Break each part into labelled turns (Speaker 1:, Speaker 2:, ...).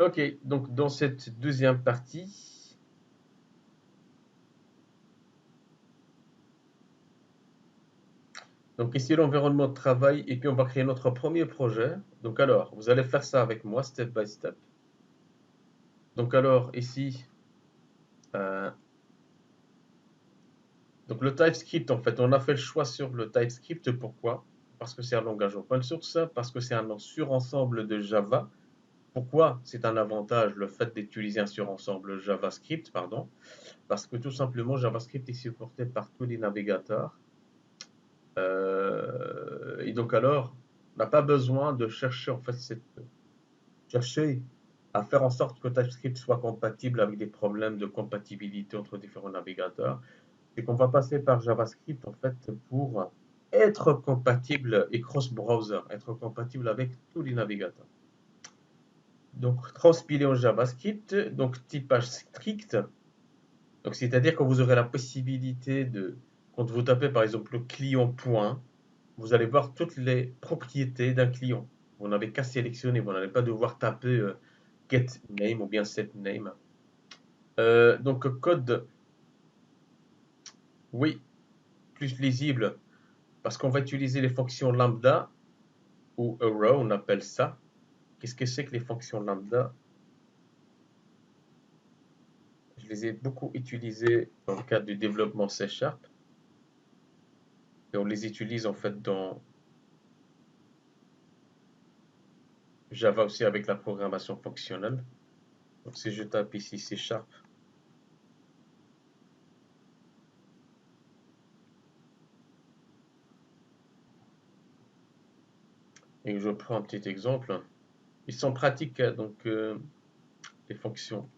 Speaker 1: Ok, donc dans cette deuxième partie, donc ici l'environnement de travail, et puis on va créer notre premier projet. Donc alors, vous allez faire ça avec moi, step by step. Donc alors, ici, euh, donc le TypeScript, en fait, on a fait le choix sur le TypeScript. Pourquoi? Parce que c'est un langage open source, parce que c'est un surensemble de Java. Pourquoi c'est un avantage le fait d'utiliser un surensemble JavaScript, pardon? Parce que tout simplement, JavaScript est supporté par tous les navigateurs. Et donc alors, on n'a pas besoin de chercher en fait chercher à faire en sorte que TypeScript soit compatible avec des problèmes de compatibilité entre différents navigateurs. C'est qu'on va passer par JavaScript en fait pour être compatible et cross-browser, être compatible avec tous les navigateurs. Donc transpiler en JavaScript, donc typage strict, donc c'est-à-dire que vous aurez la possibilité de, quand vous tapez par exemple le client point, vous allez voir toutes les propriétés d'un client. Vous n'avez qu'à sélectionner, vous n'allez pas devoir taper get name ou bien set name. Donc code, oui, plus lisible, parce qu'on va utiliser les fonctions lambda ou arrow, on appelle ça. Qu'est-ce que c'est que les fonctions lambda? Je les ai beaucoup utilisées dans le cadre du développement C Sharp et on les utilise en fait dans Java aussi avec la programmation fonctionnelle. Donc si je tape ici C Sharp et que je prends un petit exemple, ils sont pratiques, hein, donc les fonctions.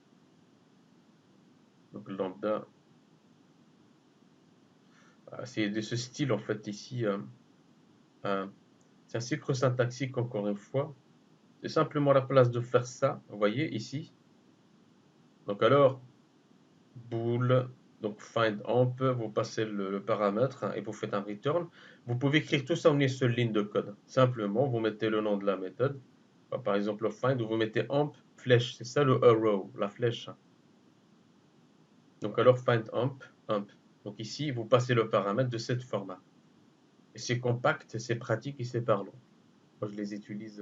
Speaker 1: Donc lambda, c'est de ce style en fait ici. Euh, c'est un cycle syntaxique encore une fois. C'est simplement la place de faire ça. Vous voyez ici. Donc alors, bool, donc find amp, vous passez le paramètre hein, et vous faites un return. Vous pouvez écrire tout ça en une seule ligne de code. Simplement, vous mettez le nom de la méthode. Par exemple, find, vous mettez amp flèche. C'est ça le arrow, la flèche. Donc alors find amp, amp. Donc ici, vous passez le paramètre de cette format. Et c'est compact, c'est pratique et c'est parlant. Moi, je les utilise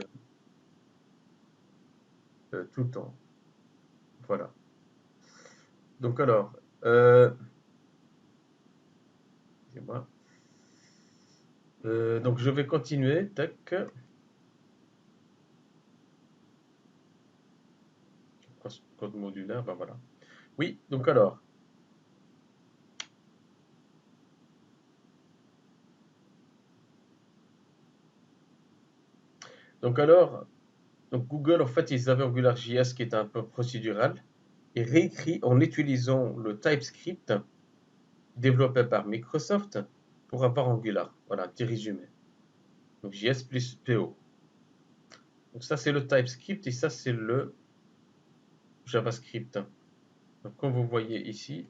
Speaker 1: tout le temps. Voilà. Donc alors, excusez-moi. Donc je vais continuer. Tac. Code modulaire, ben voilà. Oui, donc alors. Donc alors, donc Google, en fait, ils avaient AngularJS qui est un peu procédural et réécrit en utilisant le TypeScript développé par Microsoft pour avoir Angular. Voilà, un petit résumé. Donc JS plus PO. Donc ça, c'est le TypeScript et ça, c'est le JavaScript. Donc comme vous voyez ici,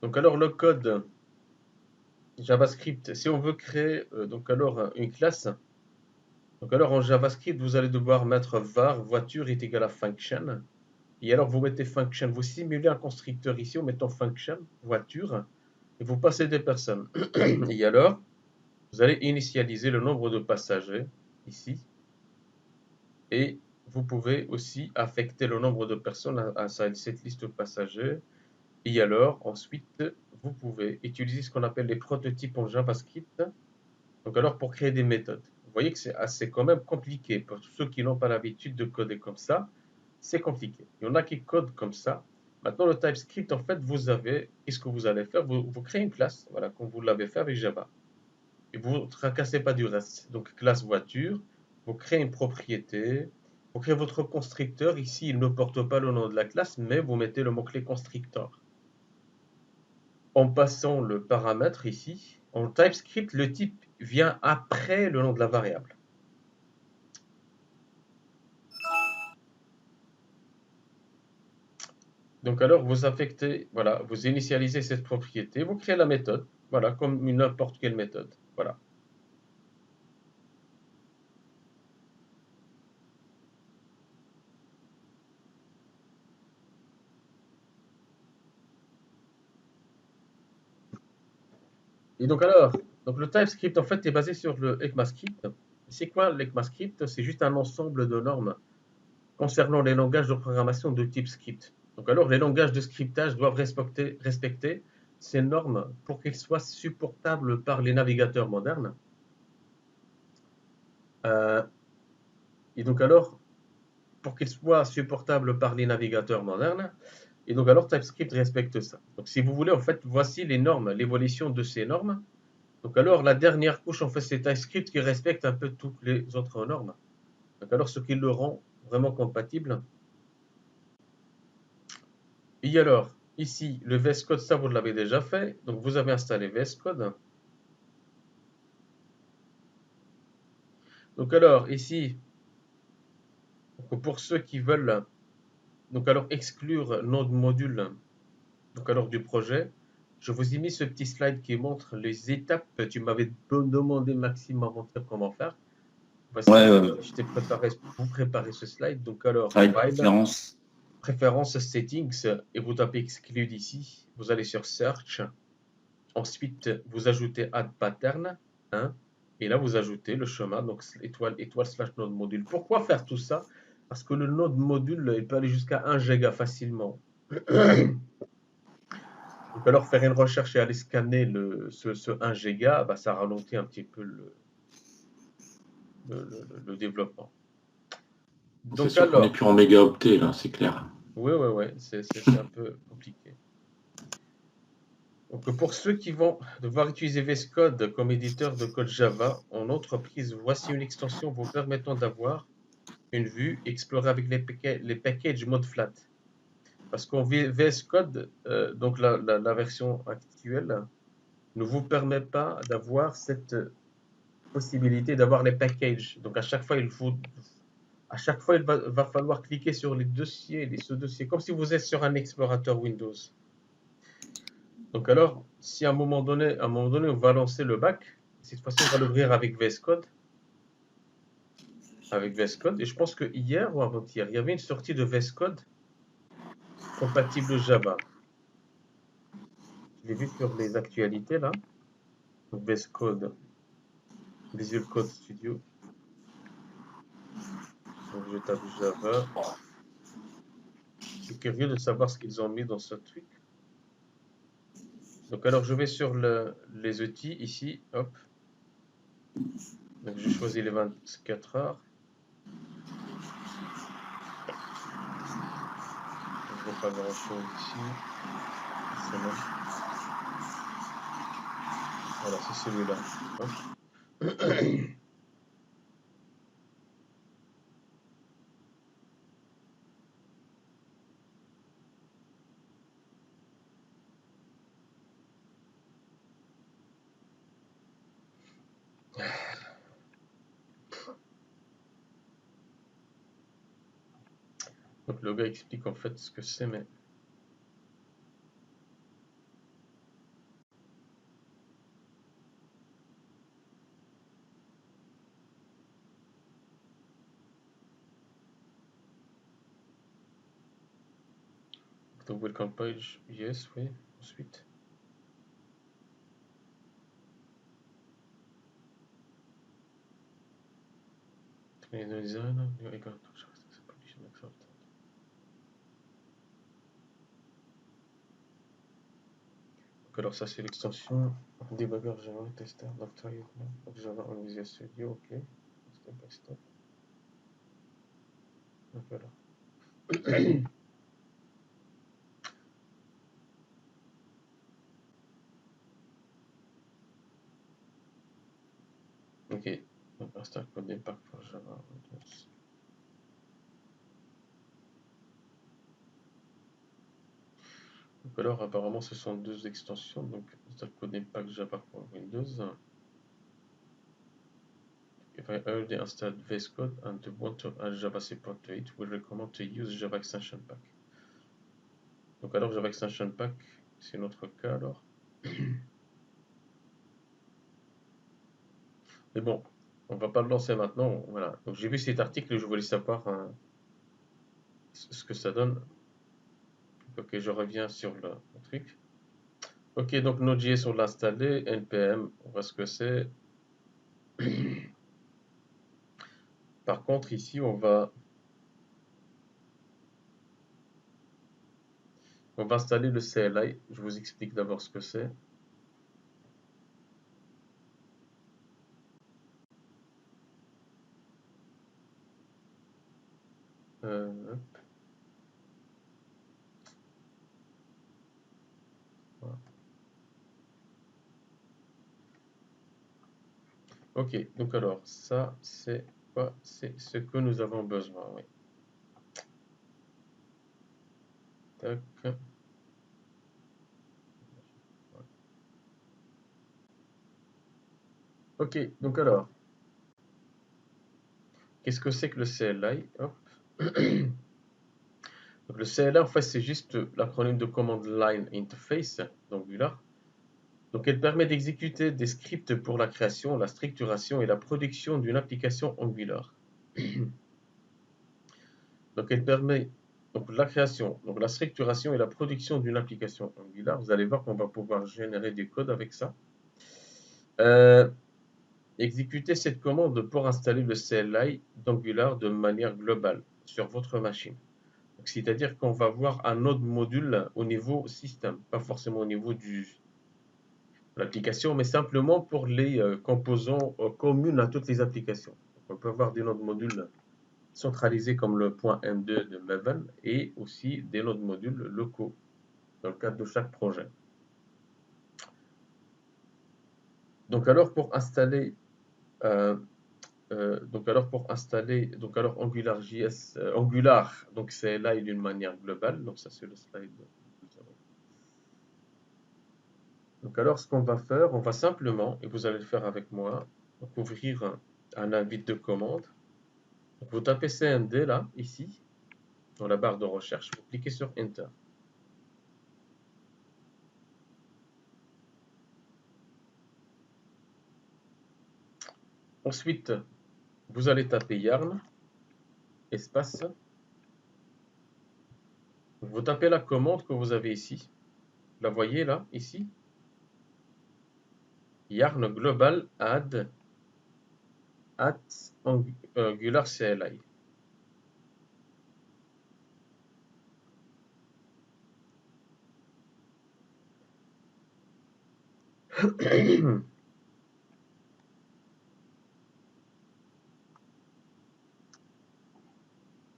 Speaker 1: donc alors le code JavaScript, si on veut créer donc alors une classe, donc alors en JavaScript, vous allez devoir mettre var voiture est égal à function. Et alors vous mettez function, vous simulez un constructeur ici en mettant function voiture et vous passez des personnes. Et alors vous allez initialiser le nombre de passagers ici et vous pouvez aussi affecter le nombre de personnes à cette liste de passagers. Et alors ensuite vous pouvez utiliser ce qu'on appelle les prototypes en JavaScript. Donc alors pour créer des méthodes, vous voyez que c'est assez quand même compliqué pour tous ceux qui n'ont pas l'habitude de coder comme ça, c'est compliqué. Il y en a qui codent comme ça. Maintenant le TypeScript, en fait, vous avez, qu'est-ce que vous allez faire? Vous créez une classe, voilà, comme vous l'avez fait avec Java. Et vous ne tracassez pas du reste. Donc classe voiture, vous créez une propriété, vous créez votre constructeur. Ici, il ne porte pas le nom de la classe, mais vous mettez le mot-clé constructeur. En passant le paramètre ici, en TypeScript, le type vient après le nom de la variable. Donc alors vous affectez, voilà, vous initialisez cette propriété, vous créez la méthode, voilà, comme n'importe quelle méthode. Voilà. Et donc alors, donc le TypeScript en fait est basé sur le ECMAScript. C'est quoi l'ECMAScript? C'est juste un ensemble de normes concernant les langages de programmation de type script. Donc alors les langages de scriptage doivent respecter ces normes pour qu'ils soient supportables par les navigateurs modernes. Euh, et donc alors, pour qu'ils soient supportables par les navigateurs modernes, et donc alors TypeScript respecte ça. Donc si vous voulez, en fait, voici les normes, l'évolution de ces normes. Donc alors la dernière couche, en fait, c'est TypeScript qui respecte un peu toutes les autres normes. Donc alors ce qui le rend vraiment compatible. Et alors, ici, le VS Code, ça vous l'avez déjà fait. Donc vous avez installé VS Code. Donc alors, ici, pour ceux qui veulent donc alors exclure notre module donc alors du projet, je vous ai mis ce petit slide qui montre les étapes. Tu m'avais demandé Maxime avant-hier comment faire. Voici,
Speaker 2: Ouais, ouais, ouais.
Speaker 1: je t'ai préparé, vous préparez ce slide. Donc alors,
Speaker 2: Avec
Speaker 1: file,
Speaker 2: préférence.
Speaker 1: préférences, settings, et vous tapez exclude ici. Vous allez sur search. Ensuite, vous ajoutez add pattern, hein, et là vous ajoutez le chemin, donc étoile, étoile slash node module. Pourquoi faire tout ça? Parce que le node module, il peut aller jusqu'à 1 giga facilement. Donc alors faire une recherche et aller scanner ce 1 giga, bah, ça ralentit un petit peu le développement.
Speaker 2: C'est
Speaker 1: Donc
Speaker 2: sûr qu'on n'est
Speaker 1: alors,
Speaker 2: plus en mégaoctet, là, c'est clair.
Speaker 1: oui, oui, oui, c'est un peu compliqué. Donc pour ceux qui vont devoir utiliser VS Code comme éditeur de code Java en entreprise, voici une extension vous permettant d'avoir une vue explorée avec les packages mode flat. Parce qu'en VS Code, donc la version actuelle, ne vous permet pas d'avoir cette possibilité d'avoir les packages. Donc à chaque fois, va falloir cliquer sur les dossiers, les sous-dossiers, comme si vous êtes sur un explorateur Windows. Donc alors, si à un moment donné, on va lancer le bac, cette fois-ci, on va l'ouvrir avec VS Code, et je pense que hier ou avant-hier, il y avait une sortie de VS Code compatible Java. Je l'ai vu sur les actualités là. Donc VS Code, Visual Code Studio. Donc je tape Java. Je suis curieux de savoir ce qu'ils ont mis dans ce truc. Donc alors je vais sur les outils ici, hop. Donc je choisis les 24 heures. Je vois pas grand chose ici. Voilà, c'est celui-là. Donc le gars explique en fait ce que c'est, mais donc welcome page, yes, oui. Ensuite, training design, new icon, donc alors ça c'est l'extension debugger Java tester doctor donc Java on Visual Studio, ok, step by step. Donc voilà. Ok, donc install code départ pour Java. Donc alors apparemment ce sont deux extensions, donc install code impact Java pour Windows. If I already installed VS Code and want to add Java support to it, we recommend to use Java Extension Pack. Donc alors Java Extension Pack, c'est notre cas alors. Mais bon, on va pas le lancer maintenant, voilà. Donc j'ai vu cet article et je voulais savoir ce que ça donne. Ok, je reviens sur le truc. Ok, donc Node.js on l'a installé, npm, on voit ce que c'est. Par contre, ici, on va installer le CLI. Je vous explique d'abord ce que c'est. Hop, voilà. Ok, donc alors, ça, c'est quoi? C'est ce que nous avons besoin, oui. Tac. Ok, donc alors, qu'est-ce que c'est que le CLI? Hop. Donc le CLI, en fait, c'est juste l'acronyme de Command Line Interface d'Angular. Donc elle permet d'exécuter des scripts pour la création, la structuration et la production d'une application Angular. Donc elle permet donc la création, donc la structuration et la production d'une application Angular. Vous allez voir qu'on va pouvoir générer du code avec ça. Euh, Exécutez cette commande pour installer le CLI d'Angular de manière globale sur votre machine. C'est-à-dire qu'on va voir un autre module au niveau système, pas forcément au niveau de l'application, mais simplement pour les composants communs à toutes les applications. Donc, on peut avoir des nodes modules centralisés comme le point M2 de Maven et aussi des nodes modules locaux dans le cadre de chaque projet. Donc alors pour installer AngularJS, Angular, donc c'est là d'une manière globale, donc ça c'est le slide. Donc alors ce qu'on va faire, on va simplement, et vous allez le faire avec moi, donc ouvrir un invite de commande. Donc vous tapez CMD là, ici, dans la barre de recherche, vous cliquez sur Enter. Ensuite, vous allez taper yarn, espace. Vous tapez la commande que vous avez ici. Vous la voyez là, ici. Yarn global add at Angular CLI.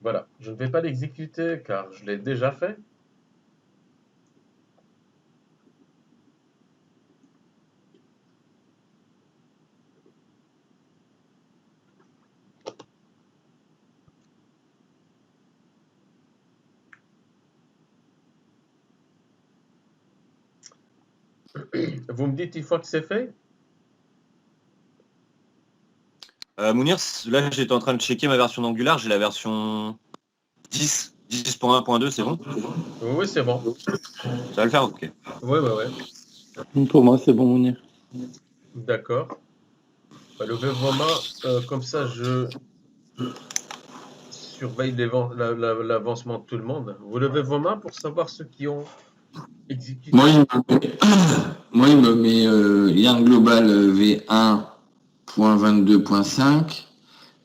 Speaker 1: Voilà, je ne vais pas l'exécuter car je l'ai déjà fait. Vous me dites une fois que c'est fait?
Speaker 3: Mounir, là j'étais en train de checker ma version d'Angular, j'ai la version 10, 10.1.2, c'est bon?
Speaker 1: Oui, c'est bon.
Speaker 3: Ça va le faire, ok.
Speaker 1: Ouais.
Speaker 2: Pour moi, c'est bon, Mounir.
Speaker 1: D'accord. Bah, levez vos mains, comme ça je surveille l'avancement de tout le monde. Vous levez vos mains pour savoir ceux qui ont exécuté.
Speaker 2: Moi, il me met lien global V1.22.5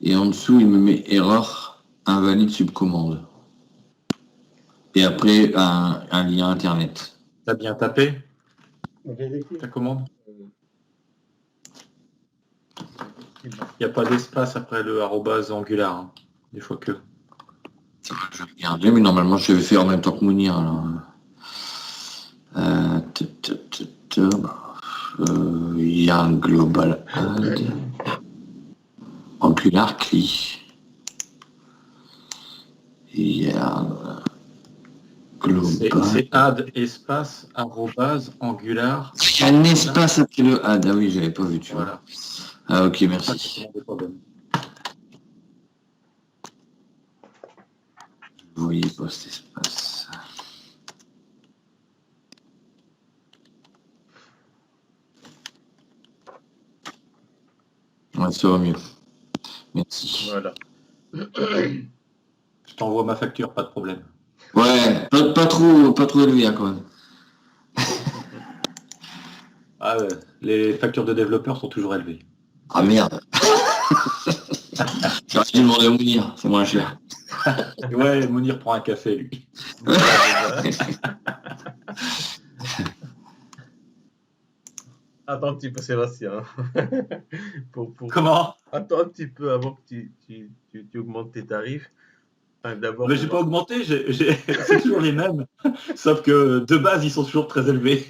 Speaker 2: et en dessous, il me met erreur invalide subcommande. Et après, un lien internet.
Speaker 3: T'as bien tapé ta commande? Il n'y a pas d'espace après le arrobase Angular, hein, des fois que.
Speaker 2: Je vais regarder, mais normalement, je vais faire en même temps que Mounir. Alors. Il y a un global add. Angular CLI. Il y a un global.
Speaker 3: C'est add espace arrobase Angular.
Speaker 2: Il y a un espace après le add. Ah oui, j'avais pas vu, tu vois.
Speaker 3: Voilà.
Speaker 2: Ah ok, merci. Vous voyez pas cet espace. Ouais, ça va mieux. Merci.
Speaker 1: Voilà.
Speaker 3: Je t'envoie ma facture, pas de problème.
Speaker 2: Ouais, pas trop élevé hein, quand même.
Speaker 4: Ah, les factures de développeurs sont toujours élevées.
Speaker 2: Ah merde. J'aurais dû demander à Mounir, c'est moins cher.
Speaker 4: Ouais, Mounir prend un café, lui.
Speaker 1: Voilà, déjà. Attends un petit peu, Sébastien. Pour...
Speaker 4: Comment?
Speaker 1: Attends un petit peu avant que tu augmentes tes tarifs. Enfin, d'abord,
Speaker 4: Mais
Speaker 1: on
Speaker 4: j'ai pas
Speaker 1: va...
Speaker 4: augmenté, c'est toujours les mêmes. Sauf que de base, ils sont toujours très élevés.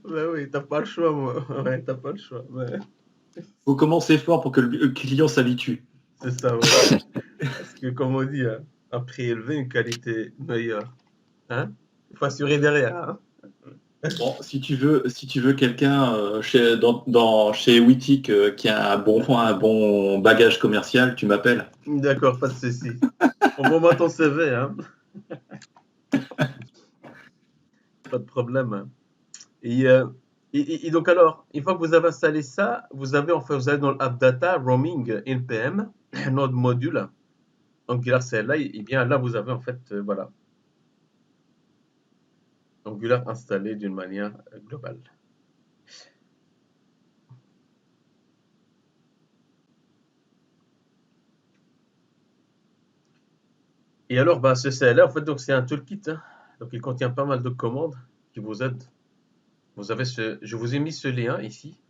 Speaker 1: Ouais, oui, t'as pas le choix, moi. Ouais, t'as pas le choix. Ouais,
Speaker 4: Faut commencer fort pour que le client s'habitue.
Speaker 1: c'est ça, ouais. Parce que, comme on dit, hein, un prix élevé, une qualité meilleure. Hein? Il faut assurer derrière. Hein?
Speaker 4: Bon, si tu veux quelqu'un chez Wittic qui a un bon bagage commercial, tu m'appelles.
Speaker 1: D'accord, pas de souci. Envoie-moi ton CV, hein? Pas de problème. Hein. Et, euh, et donc alors, une fois que vous avez installé ça, vous avez en fait, vous allez dans l'app data, roaming, npm, notre module, Angular CLI, et bien là vous avez en fait, voilà, Angular installé d'une manière globale. Et alors, bah, ce CLI, en fait, donc c'est un toolkit, hein. Donc il contient pas mal de commandes qui vous aident. Vous avez je vous ai mis ce lien ici.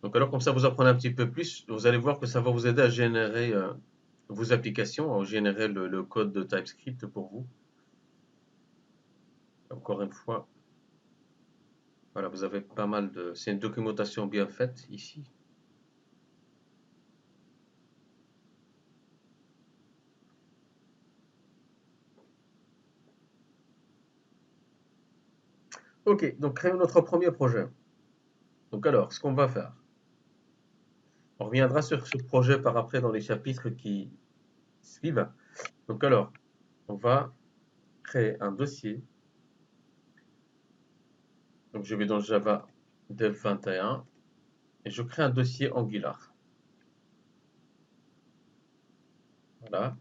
Speaker 1: Donc alors comme ça vous apprenez un petit peu plus, vous allez voir que ça va vous aider à générer vos applications, à générer le code de TypeScript pour vous. Encore une fois, voilà, vous avez pas mal de... C'est une documentation bien faite ici. Ok, donc créons notre premier projet. Donc alors, ce qu'on va faire, on reviendra sur ce projet par après dans les chapitres qui suivent. Donc alors, on va créer un dossier. Donc je vais dans Java Dev 21 et je crée un dossier Angular. Voilà.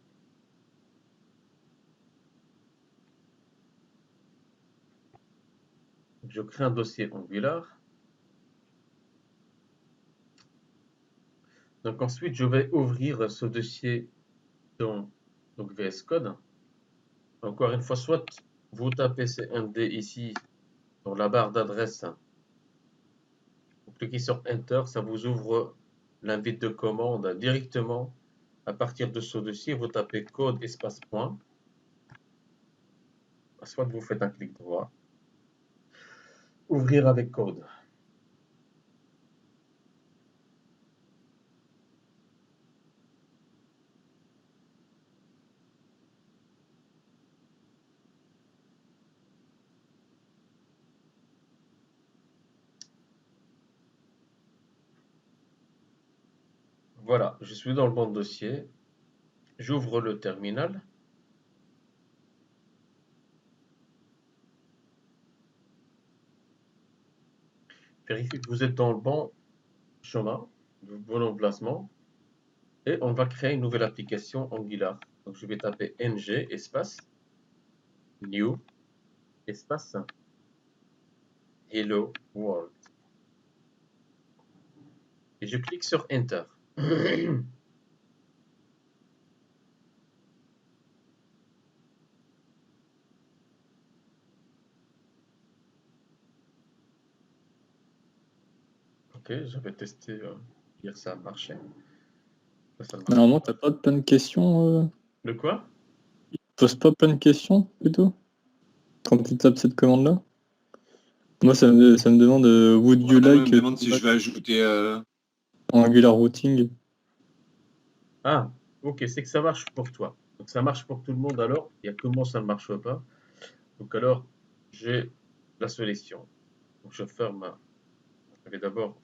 Speaker 1: Donc, je crée un dossier Angular. Donc ensuite, je vais ouvrir ce dossier dans donc VS Code. Encore une fois, soit vous tapez CMD ici dans la barre d'adresse, vous cliquez sur Enter, ça vous ouvre l'invite de commande directement à partir de ce dossier. Vous tapez code espace point, soit vous faites un clic droit, ouvrir avec code. Voilà, je suis dans le bon dossier. J'ouvre le terminal. Vérifie que vous êtes dans le bon chemin, le bon emplacement. Et on va créer une nouvelle application Angular. Donc je vais taper ng espace new espace hello world. Et je clique sur Enter. Ok, j'avais testé hier, ça a marché. Là, ça ne marche
Speaker 5: Normalement,
Speaker 1: pas.
Speaker 5: t'as pas plein de questions.
Speaker 1: De quoi?
Speaker 5: Pose pas plein de questions plutôt quand tu tapes cette commande-là. Moi, ça me demande would you
Speaker 3: Moi, il
Speaker 5: like
Speaker 3: me demande si je vais ajouter.
Speaker 5: Angular routing.
Speaker 1: Ah, ok, c'est que ça marche pour toi. Donc ça marche pour tout le monde alors. Il y a que moi, ça ne marche pas. Donc alors, j'ai la solution. Donc je ferme. Je vais d'abord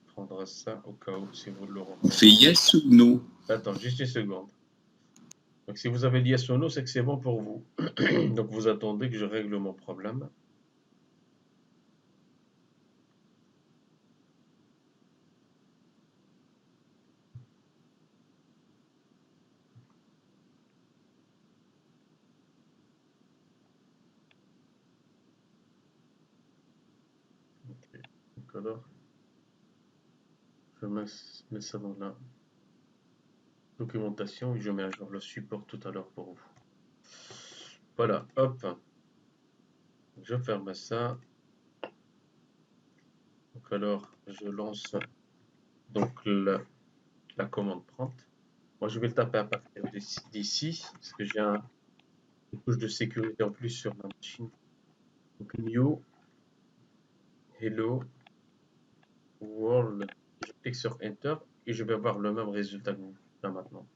Speaker 1: prendre ça au cas où si vous le
Speaker 2: On fait
Speaker 1: rencontrez.
Speaker 2: yes ou no?
Speaker 1: Attends, juste une seconde. Donc si vous avez l'IS Sono, c'est que c'est bon pour vous. Donc vous attendez que je règle mon problème. Ok. Donc alors, je mets ça dans la documentation et je mets à jour le support tout à l'heure pour vous. Voilà, hop, je ferme ça. Donc alors, je lance donc la commande prompt. Moi, je vais le taper à partir d'ici, parce que j'ai une couche de sécurité en plus sur ma machine. Donc, new, hello, world. Je clique sur Enter et je vais avoir le même résultat que vous, là maintenant.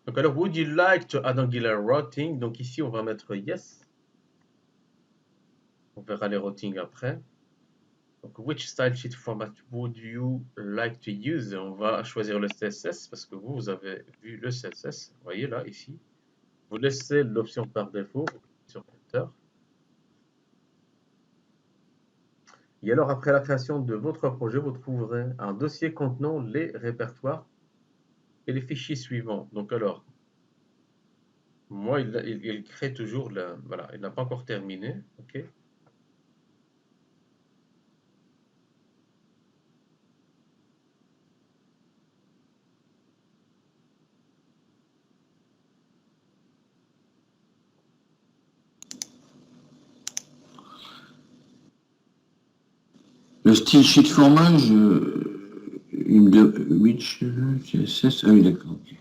Speaker 1: Donc, alors, would you like to add Angular routing? Donc, ici, on va mettre yes. On verra les routings après. Donc, which style sheet format would you like to use? On va choisir le CSS parce que vous avez vu le CSS. Vous voyez là, ici. Vous laissez l'option par défaut sur Enter. Et alors, après la création de votre projet, vous trouverez un dossier contenant les répertoires et les fichiers suivants. Donc, alors, moi, il crée toujours voilà, il n'a pas encore terminé. OK.
Speaker 2: Le style sheet format, which CSS, ah oui, d'accord. Okay.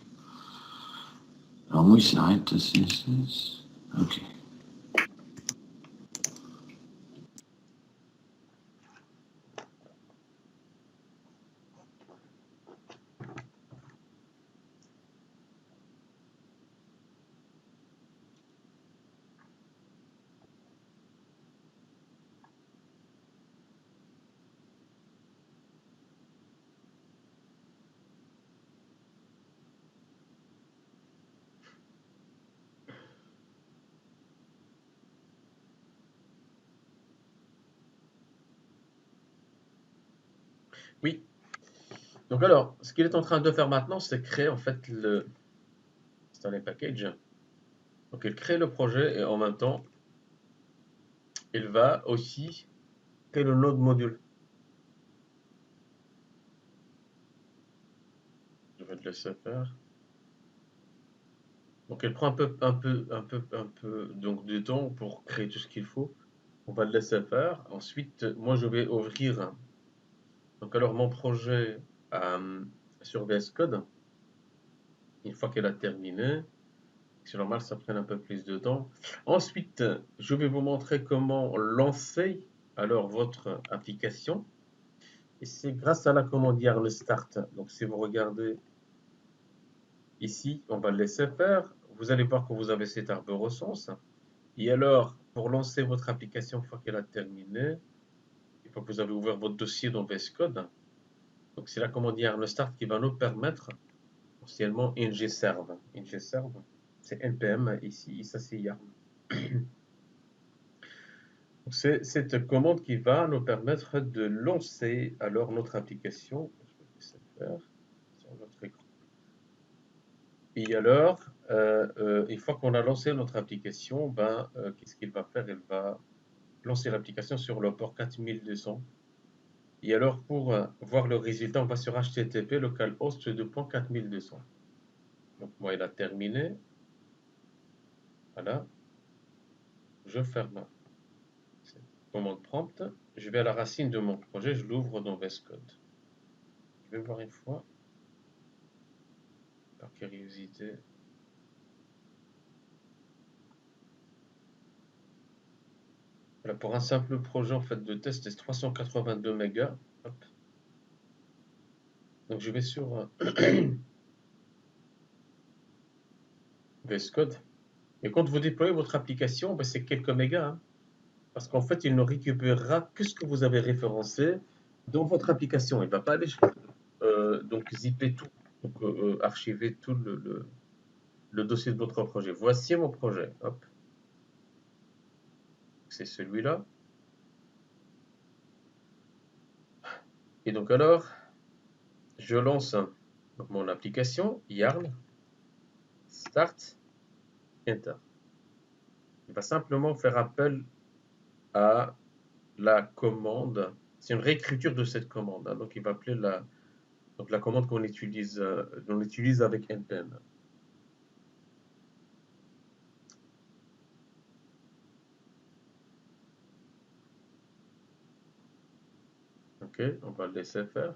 Speaker 2: Alors moi, il s'arrête à CSS. Ok.
Speaker 1: Oui. Donc, alors, ce qu'il est en train de faire maintenant, c'est créer en fait c'est un package. Donc, il crée le projet et en même temps, il va aussi créer le node module. Je vais le laisser faire. Donc, il prend un peu donc, de temps pour créer tout ce qu'il faut. On va le laisser faire. Ensuite, moi, je vais ouvrir donc alors mon projet sur VS Code. Une fois qu'elle a terminé, c'est normal, ça prenne un peu plus de temps. Ensuite, je vais vous montrer comment lancer alors votre application. Et c'est grâce à la commande yarn start. Donc, si vous regardez ici, on va le laisser faire. Vous allez voir que vous avez cet arborescence. Et alors, pour lancer votre application, une fois qu'elle a terminé, une fois que vous avez ouvert votre dossier dans VS Code, donc c'est la commande yarn start qui va nous permettre essentiellement ngserve. Ngserve, c'est npm ici, et ça c'est yarn. C'est cette commande qui va nous permettre de lancer alors notre application. Je vais laisser faire sur notre écran. Et alors, une fois qu'on a lancé notre application, qu'est-ce qu'il va faire? Il va lancer l'application sur le port 4200. Et alors, pour voir le résultat, on va sur HTTP localhost 2.4200. Donc, moi, il a terminé. Voilà. Je ferme cette commande prompt. Je vais à la racine de mon projet. Je l'ouvre dans VS Code. Je vais voir une fois, par curiosité. Voilà, pour un simple projet en fait de test, c'est 382 mégas. Hop. Donc, je vais sur VS Code. Et quand vous déployez votre application, c'est quelques mégas. Hein, parce qu'en fait, il ne récupérera que ce que vous avez référencé dans votre application. Il ne va pas aller donc zipper tout, donc archiver tout le dossier de votre projet. Voici mon projet. Hop. C'est celui-là. Et donc alors, je lance mon application, yarn, start, enter. Il va simplement faire appel à la commande. C'est une réécriture de cette commande, hein. Donc il va appeler la commande qu'on utilise avec NPM. Ok, on va le laisser faire.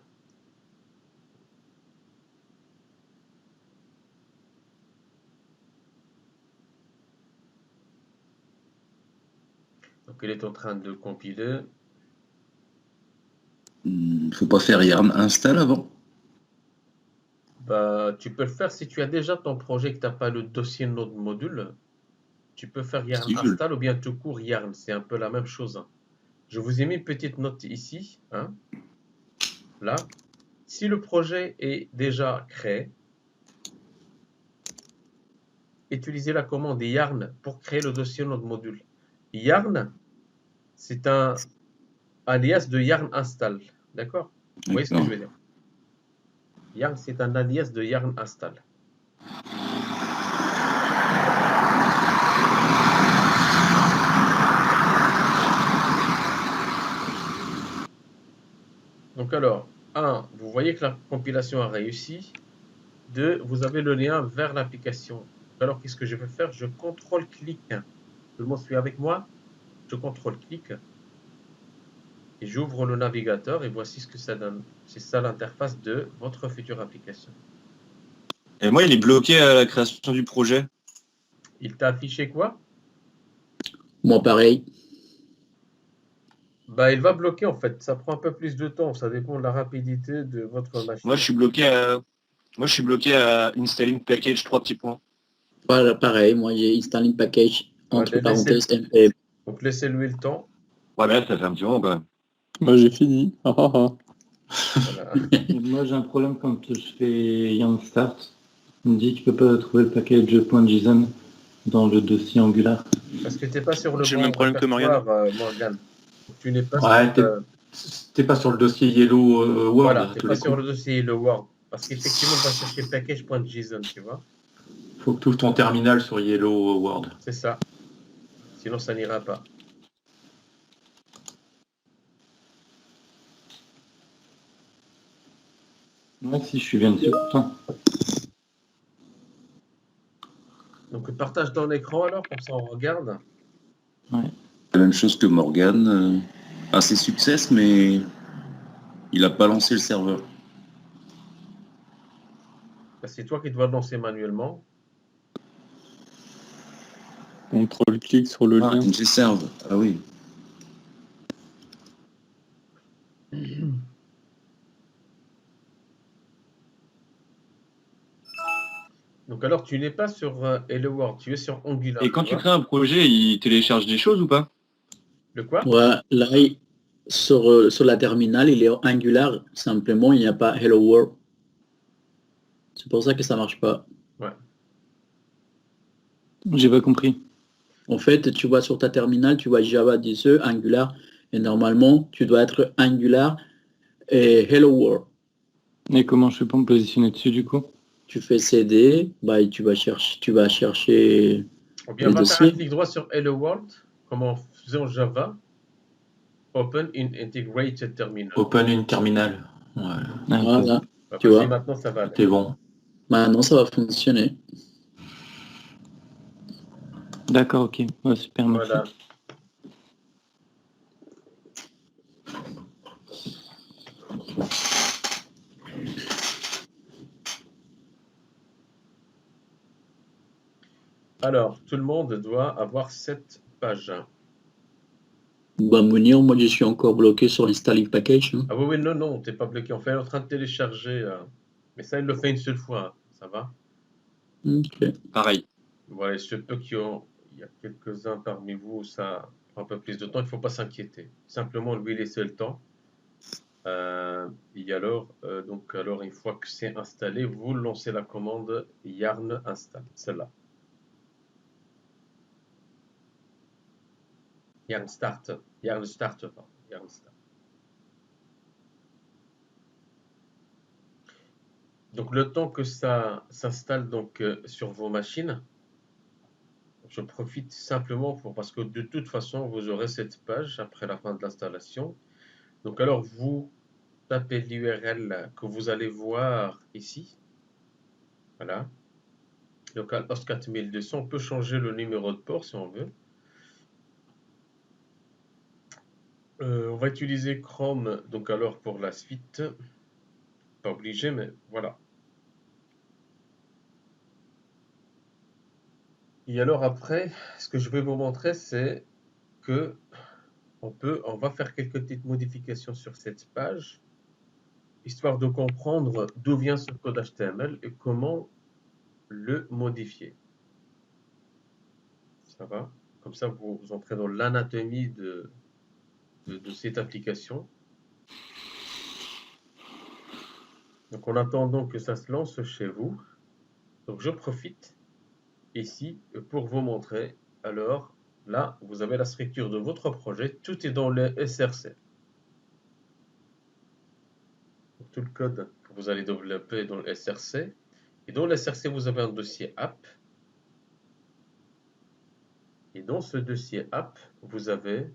Speaker 1: Donc il est en train de compiler.
Speaker 2: Faut pas faire yarn install avant.
Speaker 1: Bah, tu peux le faire si tu as déjà ton projet et que tu n'as pas le dossier node module. Tu peux faire yarn
Speaker 2: Si je-
Speaker 1: install ou bien tout court yarn. C'est un peu la même chose, hein. Je vous ai mis une petite note ici, hein, là. Si le projet est déjà créé, utilisez la commande yarn pour créer le dossier node module. Yarn, c'est un alias de yarn install. D'accord? Vous voyez ce que je veux dire? Yarn, c'est un alias de yarn install. Donc alors, 1, vous voyez que la compilation a réussi. 2, vous avez le lien vers l'application. Alors, qu'est-ce que je vais faire? Je contrôle-clic. Tout le monde suit avec moi? Je contrôle-clic et j'ouvre le navigateur et voici ce que ça donne. C'est ça l'interface de votre future application.
Speaker 3: Et moi, il est bloqué à la création du projet.
Speaker 1: Il t'a affiché quoi?
Speaker 6: Moi, pareil.
Speaker 1: Bah, il va bloquer en fait. Ça prend un peu plus de temps. Ça dépend de la rapidité de votre machine.
Speaker 3: Moi, je suis bloqué à installing package 3 petits points.
Speaker 6: Voilà, pareil. Moi, j'ai installé une package entre
Speaker 1: Ouais,
Speaker 6: parenthèses NPM.
Speaker 1: Donc laissez-lui le temps.
Speaker 3: Ouais, mais là, ça fait un petit moment quand même.
Speaker 5: Moi, j'ai fini. Ah, ah, ah.
Speaker 1: Voilà.
Speaker 7: Moi, j'ai un problème quand je fais yarn start. Il me dit que tu peux pas trouver le package.json dans le dossier Angular.
Speaker 1: Parce que tu n'es pas sur le
Speaker 3: J'ai le
Speaker 1: bon
Speaker 3: même problème que Morgane.
Speaker 1: répertoire, Morgane. Tu n'es pas
Speaker 4: Ouais,
Speaker 1: sur,
Speaker 4: t'es pas sur le dossier Yellow Word.
Speaker 1: voilà,
Speaker 4: à
Speaker 1: tu
Speaker 4: tous
Speaker 1: pas
Speaker 4: les
Speaker 1: sur
Speaker 4: coups.
Speaker 1: le dossier le Word. Parce qu'effectivement, on va chercher package.json, tu vois.
Speaker 4: Faut que tu ouvres ton terminal sur Yellow Word.
Speaker 1: C'est ça. Sinon, ça n'ira pas.
Speaker 7: Moi, si je suis bien dessus. Putain.
Speaker 1: Donc, partage ton écran alors, comme ça on regarde.
Speaker 2: La même chose que Morgan. Assez success, mais il a pas lancé le serveur.
Speaker 1: Bah, c'est toi qui dois le lancer manuellement.
Speaker 5: Contrôle-clic sur le lien.
Speaker 2: J'ai serve. Ah oui.
Speaker 1: Donc, alors, tu n'es pas sur Hello World, tu es sur Angular.
Speaker 3: Et quand tu
Speaker 1: vois.
Speaker 3: crées un projet, il télécharge des choses ou pas?
Speaker 1: Le quoi?
Speaker 6: Ouais, là, sur la terminale, il est Angular. Simplement, il n'y a pas Hello World. C'est pour ça que ça marche pas.
Speaker 7: J'ai pas compris.
Speaker 6: En fait, tu vois sur ta terminale, tu vois Java 10, Angular. Et normalement, tu dois être Angular et Hello World.
Speaker 7: Et comment je fais pour me positionner dessus du coup?
Speaker 6: Tu fais CD, bah, et tu vas chercher
Speaker 1: Ou bien,
Speaker 6: les
Speaker 1: va faire un
Speaker 6: dossiers.
Speaker 1: clic droit sur Hello World, comme on faisait en Java. Open in Integrated Terminal.
Speaker 4: Open une terminal. Voilà.
Speaker 7: Ah, ok.
Speaker 6: Voilà,
Speaker 1: Bah,
Speaker 6: tu
Speaker 1: vas-y,
Speaker 6: vois.
Speaker 1: maintenant ça va aller.
Speaker 4: T'es bon.
Speaker 6: Maintenant, ça va fonctionner.
Speaker 7: D'accord, ok. Ouais, super, merci.
Speaker 1: Voilà. Alors, tout le monde doit avoir cette page.
Speaker 6: Bah, Mounir, moi, je suis encore bloqué sur Installing Package. Hein.
Speaker 1: Ah oui, oui, non, non, t'es pas bloqué. On fait en train de télécharger. Mais ça, il le fait une seule fois, hein. Ça va?
Speaker 6: Ok.
Speaker 3: Pareil.
Speaker 1: Voilà, ceux peu qui ont. Il y a quelques-uns parmi vous, ça prend un peu plus de temps. Il ne faut pas s'inquiéter. Simplement lui laisser le temps. Et alors, alors, une fois que c'est installé, vous lancez la commande yarn install, celle-là. Yarn start, pardon, yarn start. Donc le temps que ça s'installe donc sur vos machines, je profite simplement parce que de toute façon, vous aurez cette page après la fin de l'installation. Donc alors, vous tapez l'URL que vous allez voir ici. Voilà. Localhost 4200, on peut changer le numéro de port si on veut. On va utiliser Chrome, donc alors pour la suite. Pas obligé, mais voilà. Et alors après, ce que je vais vous montrer, c'est que on va faire quelques petites modifications sur cette page, histoire de comprendre d'où vient ce code HTML et comment le modifier. Ça va? Comme ça, vous entrez dans l'anatomie de cette application. Donc en attendant que ça se lance chez vous, donc je profite ici pour vous montrer. Alors là, vous avez la structure de votre projet, tout est dans le SRC. Donc, tout le code que vous allez développer dans le SRC. Et dans le SRC, vous avez un dossier app. Et dans ce dossier app, vous avez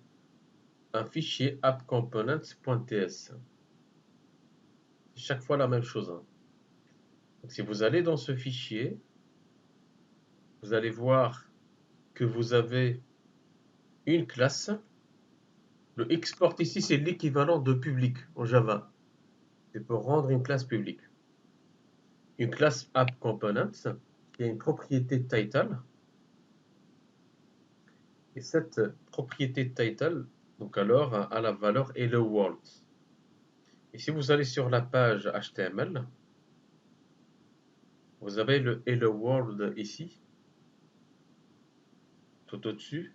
Speaker 1: un fichier appcomponents.ts. C'est chaque fois la même chose. Hein. Donc, si vous allez dans ce fichier, vous allez voir que vous avez une classe. Le export ici, c'est l'équivalent de public en Java. C'est pour rendre une classe publique. Une classe appComponents qui a une propriété title. Et cette propriété title, donc alors, a la valeur hello world. Et si vous allez sur la page HTML, vous avez le hello world ici, tout au-dessus.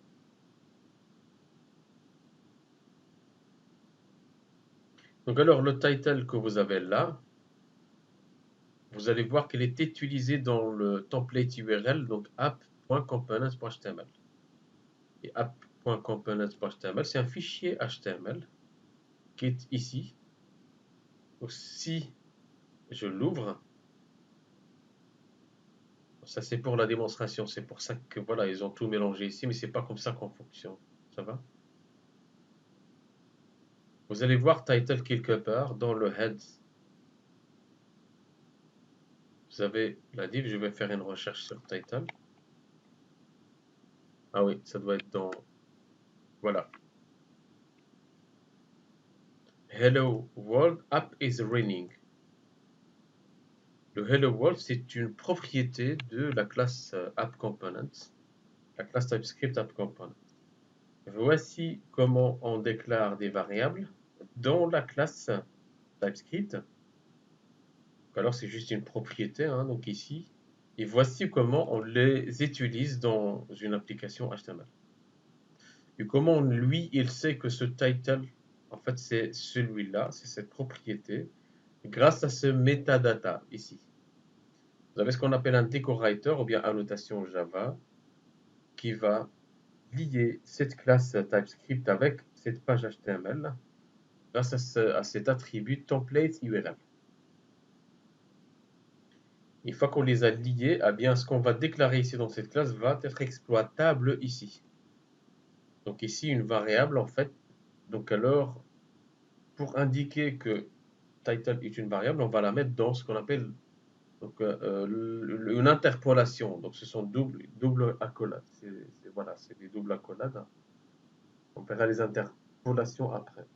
Speaker 1: Donc alors, le title que vous avez là, vous allez voir qu'il est utilisé dans le template URL, donc app.components.html. Et app.components.html, c'est un fichier HTML qui est ici. Donc si je l'ouvre, ça c'est pour la démonstration, c'est pour ça que voilà, ils ont tout mélangé ici, mais c'est pas comme ça qu'on fonctionne. Ça va? Vous allez voir title quelque part dans le head. Vous avez la div, je vais faire une recherche sur title. Ah oui, ça doit être dans... Voilà. Hello World app is running. Le Hello World, c'est une propriété de la classe appComponents, la classe TypeScript appComponent. Voici comment on déclare des variables dans la classe TypeScript. Alors c'est juste une propriété, hein, donc ici. Et voici comment on les utilise dans une application HTML. Et comment lui, il sait que ce title, en fait, c'est celui-là, c'est cette propriété, grâce à ce metadata ici. Vous avez ce qu'on appelle un decorator ou bien annotation Java qui va lier cette classe TypeScript avec cette page HTML grâce à cet attribut template URL. Une fois qu'on les a liés, eh bien, ce qu'on va déclarer ici dans cette classe va être exploitable ici. Donc ici, une variable, en fait. Donc alors, pour indiquer que title est une variable, on va la mettre dans ce qu'on appelle donc, une interpolation. Donc ce sont double accolades. Voilà, c'est des doubles accolades. On verra les interpolations après.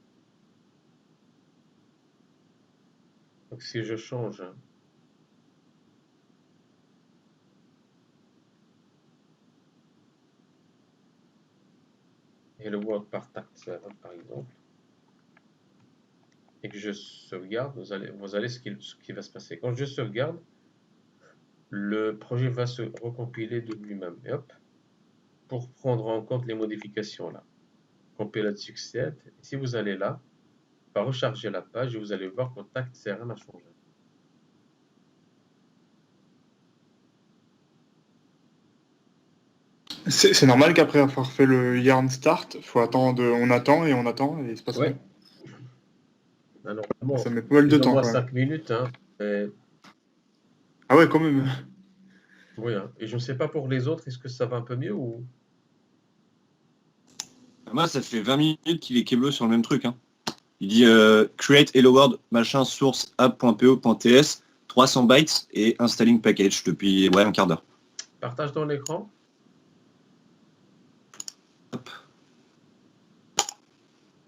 Speaker 1: Donc si je change hello world par tact7 par exemple, et que je sauvegarde, vous allez ce qui va se passer. Quand je sauvegarde, le projet va se recompiler de lui-même. Et hop, pour prendre en compte les modifications là. Compilate succède. Et si vous allez là, va recharger la page et vous allez voir que tact CRM a changé.
Speaker 8: C'est normal qu'après avoir fait le yarn start, faut attendre, on attend et il se passe rien.
Speaker 1: Alors,
Speaker 8: ça met pas mal de temps.
Speaker 1: 5 minutes. Hein,
Speaker 8: Ah ouais, quand même.
Speaker 1: Oui, hein. Et je ne sais pas pour les autres, est-ce que ça va un peu mieux ou...
Speaker 3: Moi, ça fait 20 minutes qu'il est keblo sur le même truc. Hein. Il dit create hello world machin source app.po.ts 300 bytes et installing package depuis un quart d'heure.
Speaker 1: Partage ton écran.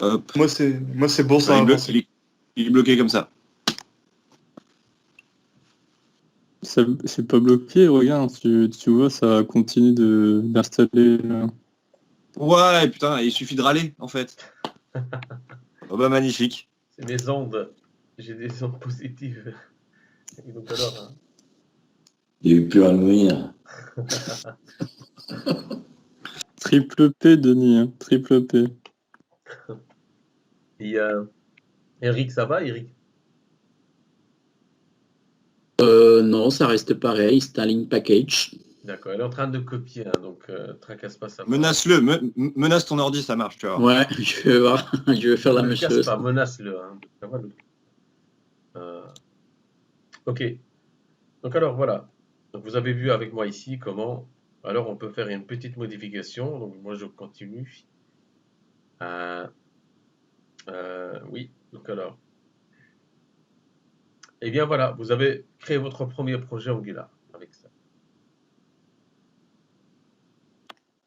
Speaker 3: Hop.
Speaker 8: Moi, c'est bon, ça a
Speaker 3: il,
Speaker 8: avancé.
Speaker 3: il est bloqué comme ça.
Speaker 5: C'est pas bloqué, regarde, tu vois, ça continue d'installer.
Speaker 3: Ouais, putain, il suffit de râler, en fait. Oh bah magnifique.
Speaker 1: C'est mes ondes. J'ai des ondes positives. Et donc alors, hein,
Speaker 2: Il n'y a eu plus à mourir.
Speaker 5: Triple P, Denis, hein, triple P.
Speaker 1: et, Eric, ça va, Eric?
Speaker 6: Non, ça reste pareil, installing package.
Speaker 1: D'accord, elle est en train de copier, hein, donc tracasse pas ça.
Speaker 3: Menace-le, menace ton ordi, ça marche, tu vois.
Speaker 6: Ouais, je vais voir, je vais faire la
Speaker 1: Ne
Speaker 6: même
Speaker 1: casse
Speaker 6: chose.
Speaker 1: pas, menace-le. Hein. Ça va, le truc. Ok, donc alors voilà. Donc vous avez vu avec moi ici comment. Alors on peut faire une petite modification. Donc moi je continue. Oui, donc alors. Eh bien voilà, vous avez créé votre premier projet Angular avec ça.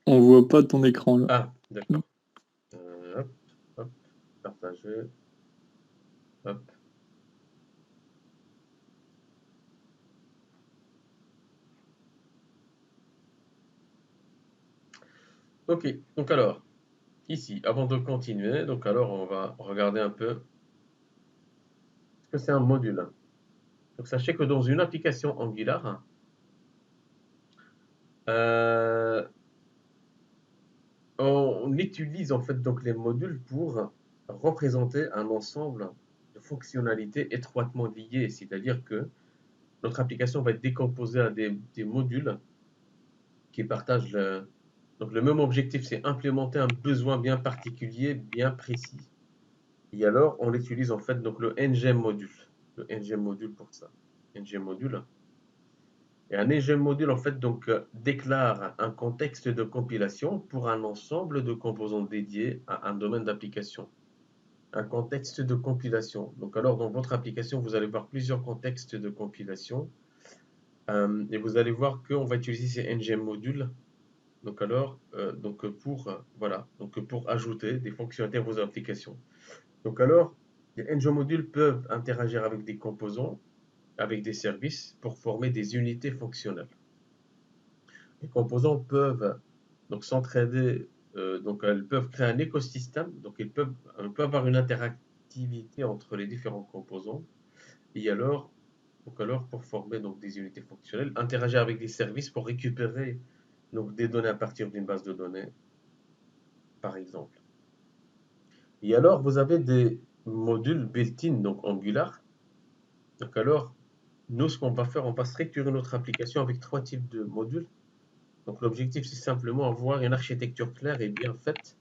Speaker 5: On voit pas ton écran là.
Speaker 1: Ah, d'accord. Hop, hop, partager. Hop. Ok, donc alors, ici, avant de continuer, donc alors on va regarder un peu ce que c'est un module. Donc sachez que dans une application Angular, euh, on utilise en fait donc les modules pour représenter un ensemble de fonctionnalités étroitement liées, c'est-à-dire que notre application va être décomposée à des modules qui partagent donc le même objectif, c'est implémenter un besoin bien particulier, bien précis. Et alors, on utilise en fait donc le ngem module. Le ngem module pour ça. Ngem module. Et un ngem module en fait donc déclare un contexte de compilation pour un ensemble de composants dédiés à un domaine d'application. Un contexte de compilation. Donc alors dans votre application, vous allez voir plusieurs contextes de compilation. Et vous allez voir qu'on va utiliser ces ngem modules. Donc alors, voilà, donc pour ajouter des fonctionnalités à vos applications. Donc alors, les ngem modules peuvent interagir avec des composants, avec des services pour former des unités fonctionnelles. Les composants peuvent donc s'entraider, donc elles peuvent créer un écosystème, donc on peut avoir une interactivité entre les différents composants. Et alors, pour former donc des unités fonctionnelles, interagir avec des services pour récupérer donc des données à partir d'une base de données, par exemple. Et alors, vous avez des modules built-in, donc Angular. Donc alors, nous, ce qu'on va faire, on va structurer notre application avec 3 types de modules. Donc l'objectif, c'est simplement avoir une architecture claire et bien faite.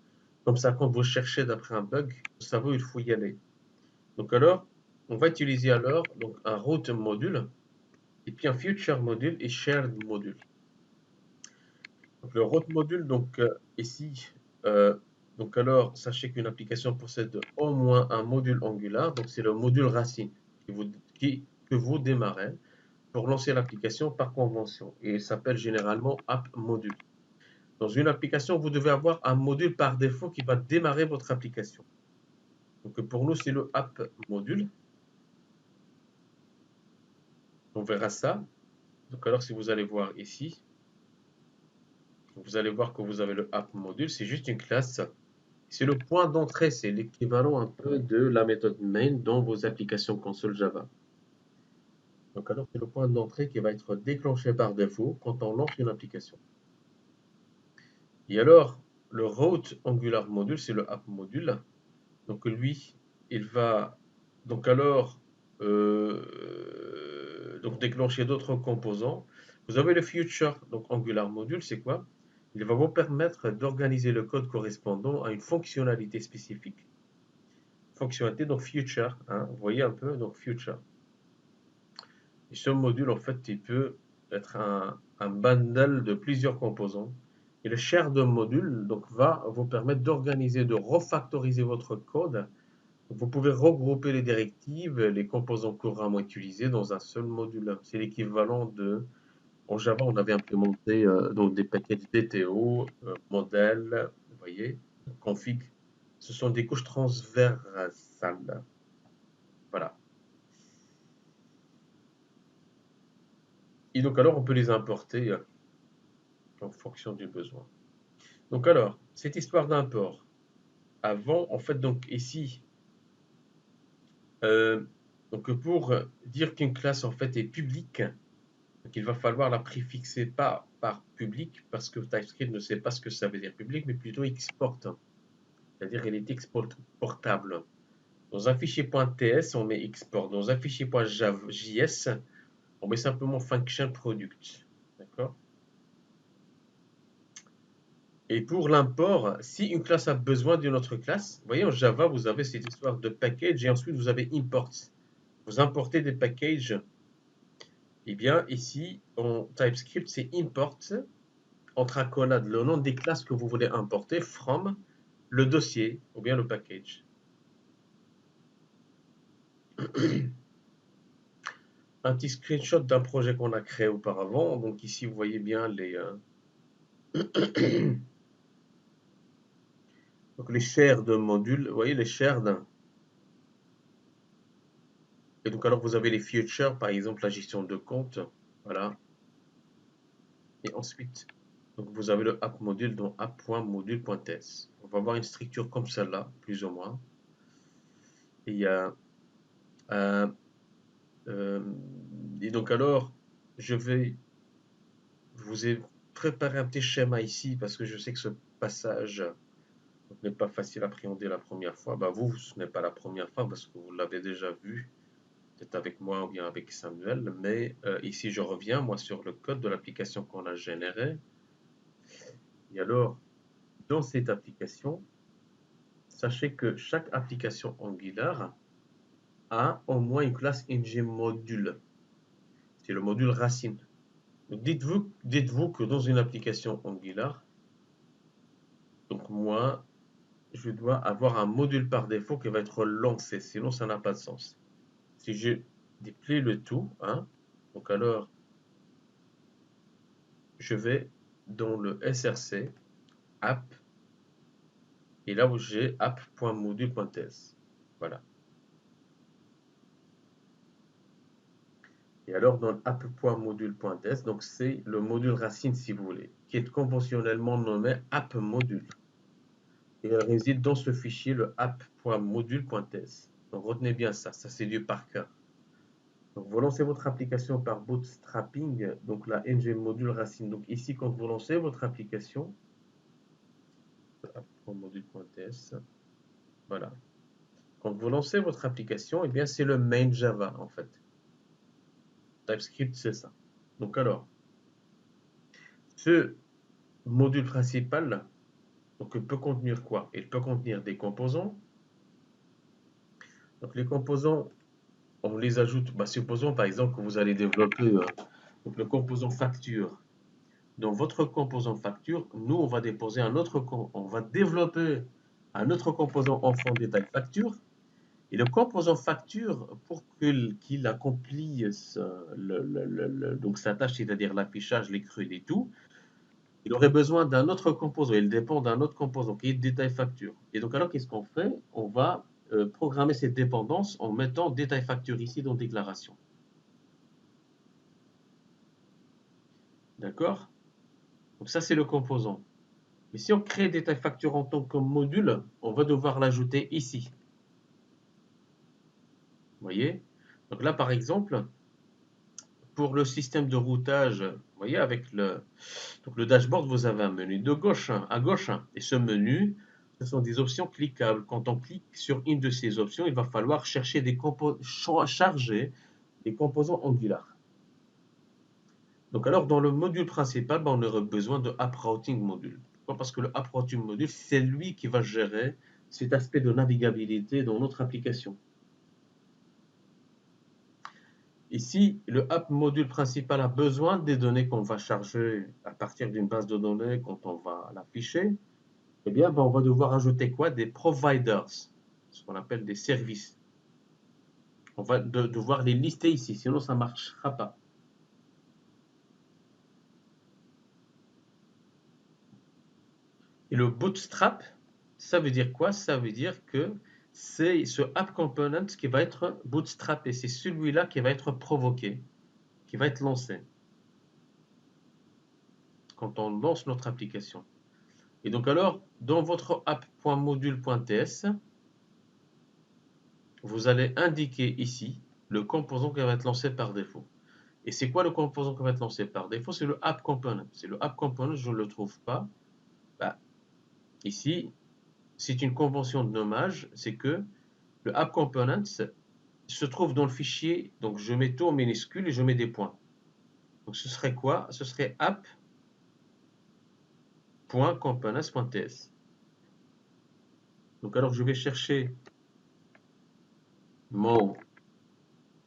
Speaker 1: Comme ça, quand vous cherchez d'après un bug, vous savez où il faut y aller. Donc alors, on va utiliser alors donc, un route module, et puis un future module et shared module. Donc le route module, donc ici, donc alors, sachez qu'une application possède au moins un module Angular, donc c'est le module racine que vous démarrez pour lancer l'application par convention. Et il s'appelle généralement app module. Dans une application, vous devez avoir un module par défaut qui va démarrer votre application. Donc pour nous, c'est le app module. On verra ça. Donc alors, si vous allez voir ici, vous allez voir que vous avez le app module. C'est juste une classe. C'est le point d'entrée. C'est l'équivalent un peu de la méthode main dans vos applications console Java. Donc alors, c'est le point d'entrée qui va être déclenché par défaut quand on lance une application. Et alors, le route Angular module, c'est le app module. Donc lui, il va donc alors donc déclencher d'autres composants. Vous avez le future, donc Angular module, c'est quoi? Il va vous permettre d'organiser le code correspondant à une fonctionnalité spécifique. Fonctionnalité, donc future, hein, vous voyez un peu, donc future. Et ce module, en fait, il peut être un bundle de plusieurs composants. Et le share de module donc, va vous permettre d'organiser, de refactoriser votre code. Vous pouvez regrouper les directives, les composants couramment utilisés dans un seul module. C'est l'équivalent de, en Java, on avait implémenté donc des packages DTO, modèle, vous voyez, config. Ce sont des couches transversales. Voilà. Et donc alors, on peut les importer en fonction du besoin. Donc alors, cette histoire d'import, avant, en fait, donc ici, donc pour dire qu'une classe en fait est publique, donc il va falloir la préfixer pas par public, parce que TypeScript ne sait pas ce que ça veut dire public, mais plutôt export. C'est-à-dire elle est exportable. Dans un fichier .ts, on met export. Dans un fichier .js, on met simplement function product. D'accord? Et pour l'import, si une classe a besoin d'une autre classe, vous voyez en Java, vous avez cette histoire de package et ensuite vous avez import. Vous importez des packages. Eh bien, ici, en TypeScript, c'est import entre accolades le nom des classes que vous voulez importer from le dossier ou bien le package. Un petit screenshot d'un projet qu'on a créé auparavant. Donc ici, vous voyez bien les, donc les shares de modules. Vous voyez les shared. Et donc alors, vous avez les features, par exemple la gestion de compte. Voilà. Et ensuite, donc vous avez le app module dans app.module.ts. On va avoir une structure comme celle-là, plus ou moins. Et il y a et donc alors, je vous ai préparé un petit schéma ici parce que je sais que ce passage n'est pas facile à appréhender la première fois. Bah vous, ce n'est pas la première fois parce que vous l'avez déjà vu, peut-être avec moi ou bien avec Samuel. Mais ici, je reviens moi sur le code de l'application qu'on a généré. Et alors, dans cette application, sachez que chaque application Angular a au moins une classe ngModule. C'est le module racine. Donc dites-vous que dans une application Angular, donc moi, je dois avoir un module par défaut qui va être lancé, sinon ça n'a pas de sens. Si je déplie le tout, hein, donc alors, je vais dans le src, app, et là où j'ai app.module.ts. Voilà. Et alors, dans app.module.ts, donc c'est le module racine, si vous voulez, qui est conventionnellement nommé app.module. Et elle réside dans ce fichier, le app.module.ts. Donc retenez bien ça, ça c'est du par cœur. Donc vous lancez votre application par bootstrapping, donc la ngModule racine. Donc ici, quand vous lancez votre application, app.module.ts, voilà. Quand vous lancez votre application, eh bien c'est le main Java en fait. TypeScript, c'est ça. Donc alors, ce module principal, donc il peut contenir quoi? Il peut contenir des composants. Donc les composants, on les ajoute, supposons par exemple que vous allez développer donc le composant facture. Dans votre composant facture, nous on va déposer on va développer un autre composant enfant détail facture. Et le composant facture, pour qu'il accomplisse donc sa tâche, c'est-à-dire l'affichage, l'écrit et tout, il aurait besoin d'un autre composant. Il dépend d'un autre composant qui est détail facture. Et donc alors qu'est-ce qu'on fait? On va programmer cette dépendance en mettant détail facture ici dans déclaration. D'accord? Donc ça c'est le composant. Mais si on crée détail facture en tant que module, on va devoir l'ajouter ici. Vous voyez? Donc là par exemple, pour le système de routage, vous voyez avec donc le dashboard, vous avez un menu de gauche à gauche. Et ce menu, ce sont des options cliquables. Quand on clique sur une de ces options, il va falloir chercher charger des composants Angular. Donc alors, dans le module principal, on aurait besoin de App Routing Module. Pourquoi? Parce que le App Routing Module, c'est lui qui va gérer cet aspect de navigabilité dans notre application. Ici, le app module principal a besoin des données qu'on va charger à partir d'une base de données quand on va l'afficher. Eh bien, ben, on va devoir ajouter quoi? Des providers, ce qu'on appelle des services. On va devoir les lister ici, sinon ça ne marchera pas. Et le bootstrap, ça veut dire quoi? Ça veut dire que c'est ce app component qui va être bootstrappé. C'est celui-là qui va être provoqué, qui va être lancé quand on lance notre application. Et donc alors, dans votre app.module.ts, vous allez indiquer ici le composant qui va être lancé par défaut. Et c'est quoi le composant qui va être lancé par défaut? C'est le app component. C'est le app component, je ne le trouve pas. Bah, ici, c'est une convention de nommage, c'est que le app component se trouve dans le fichier, donc je mets tout en minuscule et je mets des points. Donc ce serait quoi? Ce serait app.components.ts. Donc alors je vais chercher mon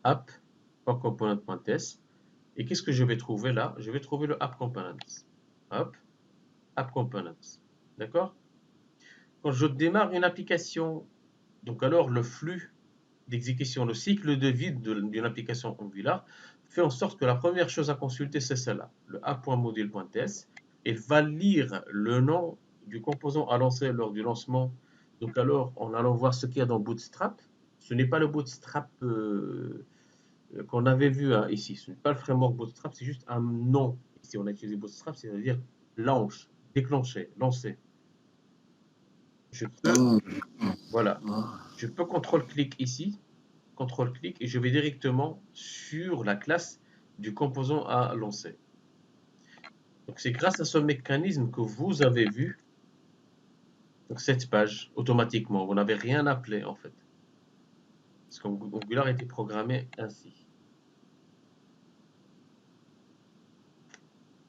Speaker 1: app.component.ts et qu'est-ce que je vais trouver là? Je vais trouver le app components. Hop, app components. D'accord? Quand je démarre une application, donc alors le flux d'exécution, le cycle de vie d'une application Angular fait en sorte que la première chose à consulter, c'est celle-là, le app.module.ts. Il va lire le nom du composant à lancer lors du lancement. Donc alors, en allant voir ce qu'il y a dans Bootstrap, ce n'est pas le Bootstrap qu'on avait vu hein, ici. Ce n'est pas le framework Bootstrap, c'est juste un nom. Ici, on a utilisé Bootstrap, c'est-à-dire launch, déclencher, lancer. Je peux, voilà, je peux contrôle-clic ici, contrôle-clic, et je vais directement sur la classe du composant à lancer. Donc c'est grâce à ce mécanisme que vous avez vu donc, cette page automatiquement. Vous n'avez rien appelé en fait. Parce qu'Angular a été programmé ainsi.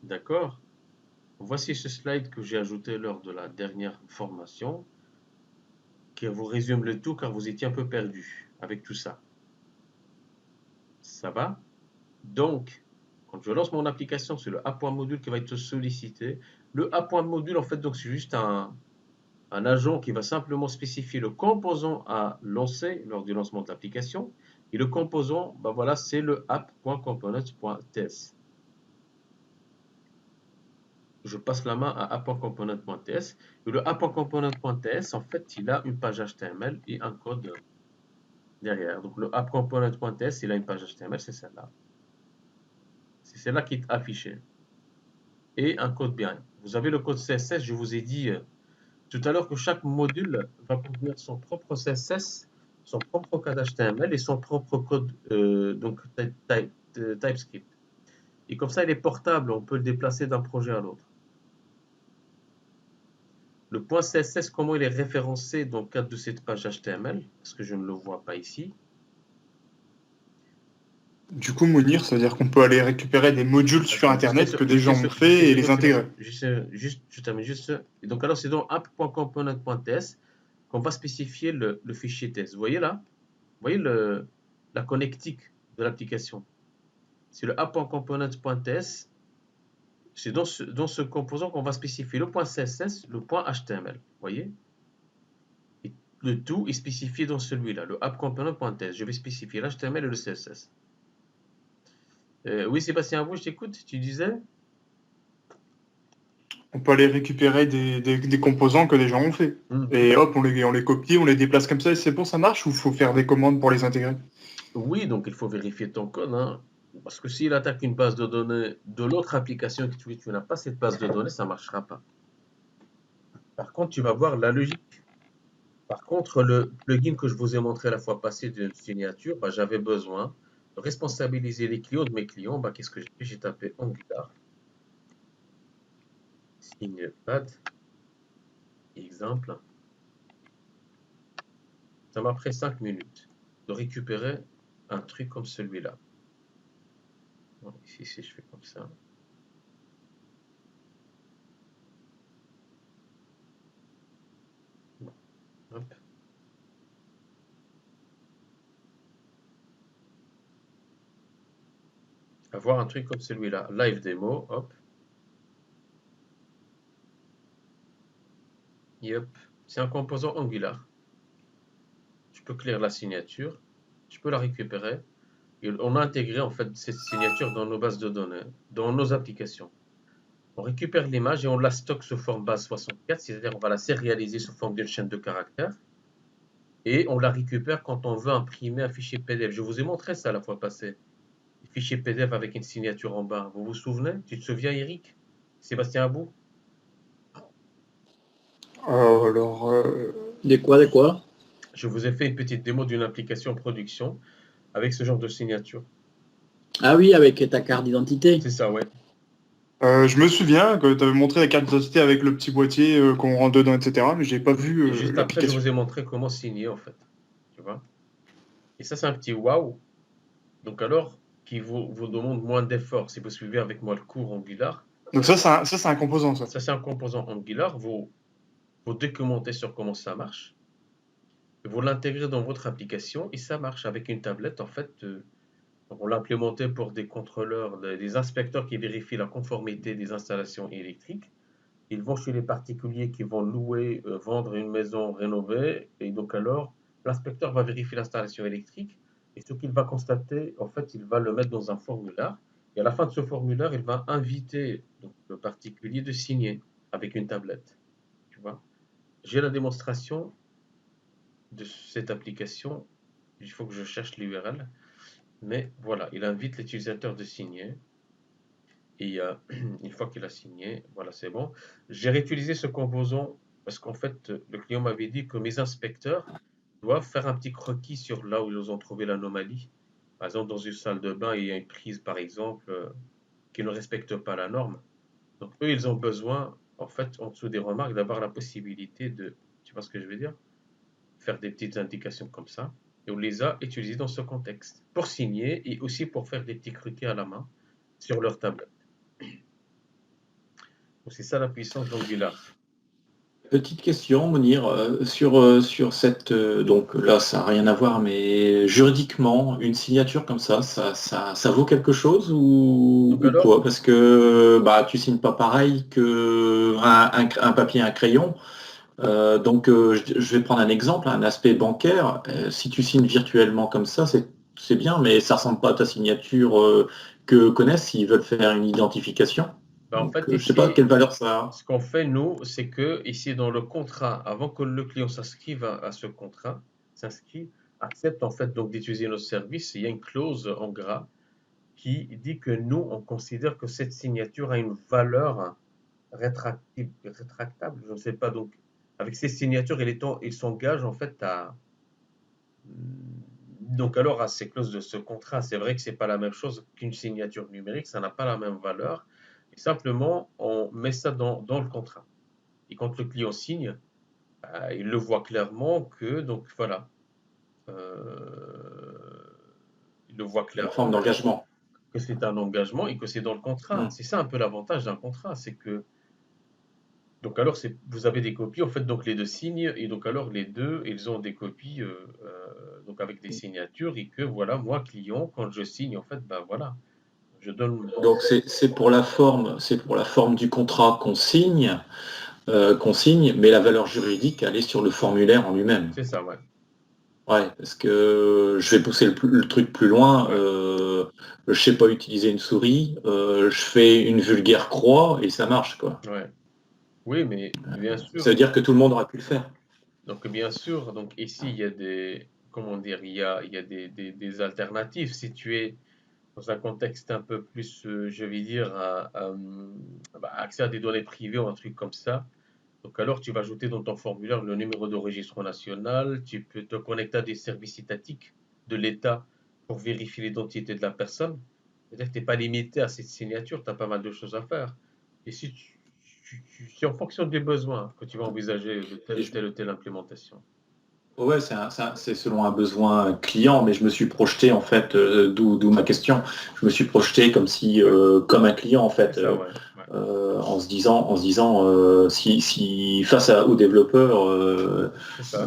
Speaker 1: D'accord? Voici ce slide que j'ai ajouté lors de la dernière formation, qui vous résume le tout car vous étiez un peu perdu avec tout ça. Ça va? Donc, quand je lance mon application, c'est le app.module qui va être sollicité. Le app.module, en fait, donc c'est juste un agent qui va simplement spécifier le composant à lancer lors du lancement de l'application. Et le composant, ben voilà, c'est le app.component.ts. Je passe la main à app.component.ts. Et le app.component.ts, en fait, il a une page HTML et un code derrière. Donc le app.component.ts, il a une page HTML, c'est celle-là. C'est celle-là qui est affichée. Et un code behind. Vous avez le code CSS, je vous ai dit tout à l'heure que chaque module va contenir son propre CSS, son propre code HTML et son propre code donc TypeScript. Et comme ça, il est portable, on peut le déplacer d'un projet à l'autre. Le point CSS, comment il est référencé dans le cadre de cette page HTML? Parce que je ne le vois pas ici.
Speaker 8: Du coup, Mounir, ça veut dire qu'on peut aller récupérer des modules sur Internet que des gens ont fait et les intégrer.
Speaker 1: Je termine juste. Et donc alors, c'est dans app.component.ts qu'on va spécifier le fichier test. Vous voyez là? Vous voyez la connectique de l'application? C'est le app.component.ts. C'est dans ce composant qu'on va spécifier le point CSS, le point HTML. Vous voyez? Et le tout est spécifié dans celui-là, le app.component.ts. Je vais spécifier l'HTML et le CSS. Oui, Sébastien, vous, je t'écoute. Tu disais?
Speaker 8: On peut aller récupérer des composants que des gens ont fait. Et hop, on les copie, on les déplace comme ça et c'est bon, ça marche ou faut faire des commandes pour les intégrer?
Speaker 1: Oui, donc il faut vérifier ton code. Hein, parce que s'il attaque une base de données de l'autre application et que tu n'as pas cette base de données, ça ne marchera pas. Par contre, tu vas voir la logique. Par contre, le plugin que je vous ai montré la fois passée d'une signature, bah, j'avais besoin de responsabiliser les clients de mes clients. Bah, qu'est-ce que j'ai fait? J'ai tapé Angular, signepad, exemple. Ça m'a pris 5 minutes de récupérer un truc comme celui-là. Bon, ici, si je fais comme ça. Bon, hop. avoir un truc comme celui-là. Live démo, hop. Yep. C'est un composant Angular. Je peux clear la signature. Je peux la récupérer. Et on a intégré en fait cette signature dans nos bases de données, dans nos applications. On récupère l'image et on la stocke sous forme base 64, c'est-à-dire on va la sérialiser sous forme d'une chaîne de caractères. Et on la récupère quand on veut imprimer un fichier PDF. Je vous ai montré ça la fois passée. Le fichier PDF avec une signature en bas. Vous vous souvenez? Tu te souviens, Eric? Sébastien Abou?
Speaker 6: De quoi?
Speaker 1: Je vous ai fait une petite démo d'une application en production avec ce genre de signature.
Speaker 6: Ah oui, avec ta carte d'identité.
Speaker 1: C'est ça, ouais.
Speaker 8: Je me souviens que tu avais montré la carte d'identité avec le petit boîtier qu'on rentre dedans, etc. Mais j'ai pas vu
Speaker 1: Et juste après, je
Speaker 8: l'application.
Speaker 1: vous ai montré comment signer, en fait. Tu vois? Et ça, c'est un petit waouh. Donc alors, qui vous demande moins d'efforts. Si vous suivez avec moi le cours Angular,
Speaker 8: Donc ça, c'est un composant, ça.
Speaker 1: ça c'est un composant Angular. Vous documentez sur comment ça marche. Vous l'intégrez dans votre application et ça marche avec une tablette. En fait, on l'a implémenté pour des contrôleurs, des inspecteurs qui vérifient la conformité des installations électriques. Ils vont chez les particuliers qui vont louer, vendre une maison rénovée. Et donc alors, l'inspecteur va vérifier l'installation électrique. Et ce qu'il va constater, en fait, il va le mettre dans un formulaire. Et à la fin de ce formulaire, il va inviter donc, le particulier de signer avec une tablette. Tu vois? J'ai la démonstration de cette application. Il faut que je cherche l'URL. Mais voilà, il invite l'utilisateur de signer. Et une fois qu'il a signé, voilà, c'est bon. J'ai réutilisé ce composant parce qu'en fait, le client m'avait dit que mes inspecteurs doivent faire un petit croquis sur là où ils ont trouvé l'anomalie. Par exemple, dans une salle de bain, il y a une prise, par exemple, qui ne respecte pas la norme. Donc, eux, ils ont besoin, en fait, en dessous des remarques, d'avoir la possibilité de, tu vois ce que je veux dire? Faire des petites indications comme ça. Et on les a utilisées dans ce contexte pour signer et aussi pour faire des petits croquis à la main sur leur tablette. Donc, c'est ça la puissance d'Angular.
Speaker 4: Petite question, Mounir, sur cette... donc là, ça n'a rien à voir, mais juridiquement, une signature comme ça vaut quelque chose ou
Speaker 1: alors
Speaker 4: quoi? Parce que bah, tu signes pas pareil qu'un papier, un crayon. Donc, je vais prendre un exemple, un aspect bancaire. Si tu signes virtuellement comme ça, c'est bien, mais ça ressemble pas à ta signature que connaissent s'ils veulent faire une identification.
Speaker 1: Ben, en
Speaker 4: Donc,
Speaker 1: fait,
Speaker 4: je sais pas
Speaker 1: ici,
Speaker 4: quelle valeur ça a.
Speaker 1: ce qu'on fait, nous, c'est que ici, dans le contrat, avant que le client s'inscrive à ce contrat, accepte en fait donc d'utiliser nos services, il y a une clause en gras qui dit que nous, on considère que cette signature a une valeur rétractable, je ne sais pas. Donc, avec ces signatures, il s'engage en fait à... Donc alors, à ces clauses de ce contrat, c'est vrai que c'est pas la même chose qu'une signature numérique, ça n'a pas la même valeur. Et simplement, on met ça dans le contrat. Et quand le client signe, il le voit clairement que, donc voilà, il le voit
Speaker 4: Une
Speaker 1: clairement
Speaker 4: forme d'engagement.
Speaker 1: que c'est un engagement et que c'est dans le contrat. C'est ça un peu l'avantage d'un contrat, c'est que donc alors vous avez des copies, en fait donc les deux signent et donc alors les deux ils ont des copies donc avec des signatures et que voilà moi client quand je signe en fait ben voilà je donne.
Speaker 4: Donc c'est pour la forme du contrat qu'on signe, mais la valeur juridique, elle est sur le formulaire en lui-même.
Speaker 1: C'est ça, ouais.
Speaker 4: Ouais, parce que je vais pousser le truc plus loin. Je sais pas utiliser une souris, je fais une vulgaire croix et ça marche, quoi.
Speaker 1: Ouais. Oui, mais bien sûr.
Speaker 4: Ça veut dire que tout le monde aurait pu le faire.
Speaker 1: Donc bien sûr, donc ici il y a des, comment dire, il y a des alternatives. Si tu es dans un contexte un peu plus, je vais dire, accès à des données privées ou un truc comme ça, donc alors tu vas ajouter dans ton formulaire le numéro de registre national, tu peux te connecter à des services étatiques de l'État pour vérifier l'identité de la personne. C'est-à-dire que tu n'es pas limité à cette signature, tu as pas mal de choses à faire. Et si c'est en fonction des besoins que tu vas envisager de telle ou telle implémentation.
Speaker 4: Ouais, c'est selon un besoin client, mais je me suis projeté en fait, d'où ma question. Je me suis projeté comme si, comme un client en fait,
Speaker 1: Ça, ouais.
Speaker 4: en se disant, si face aux développeurs,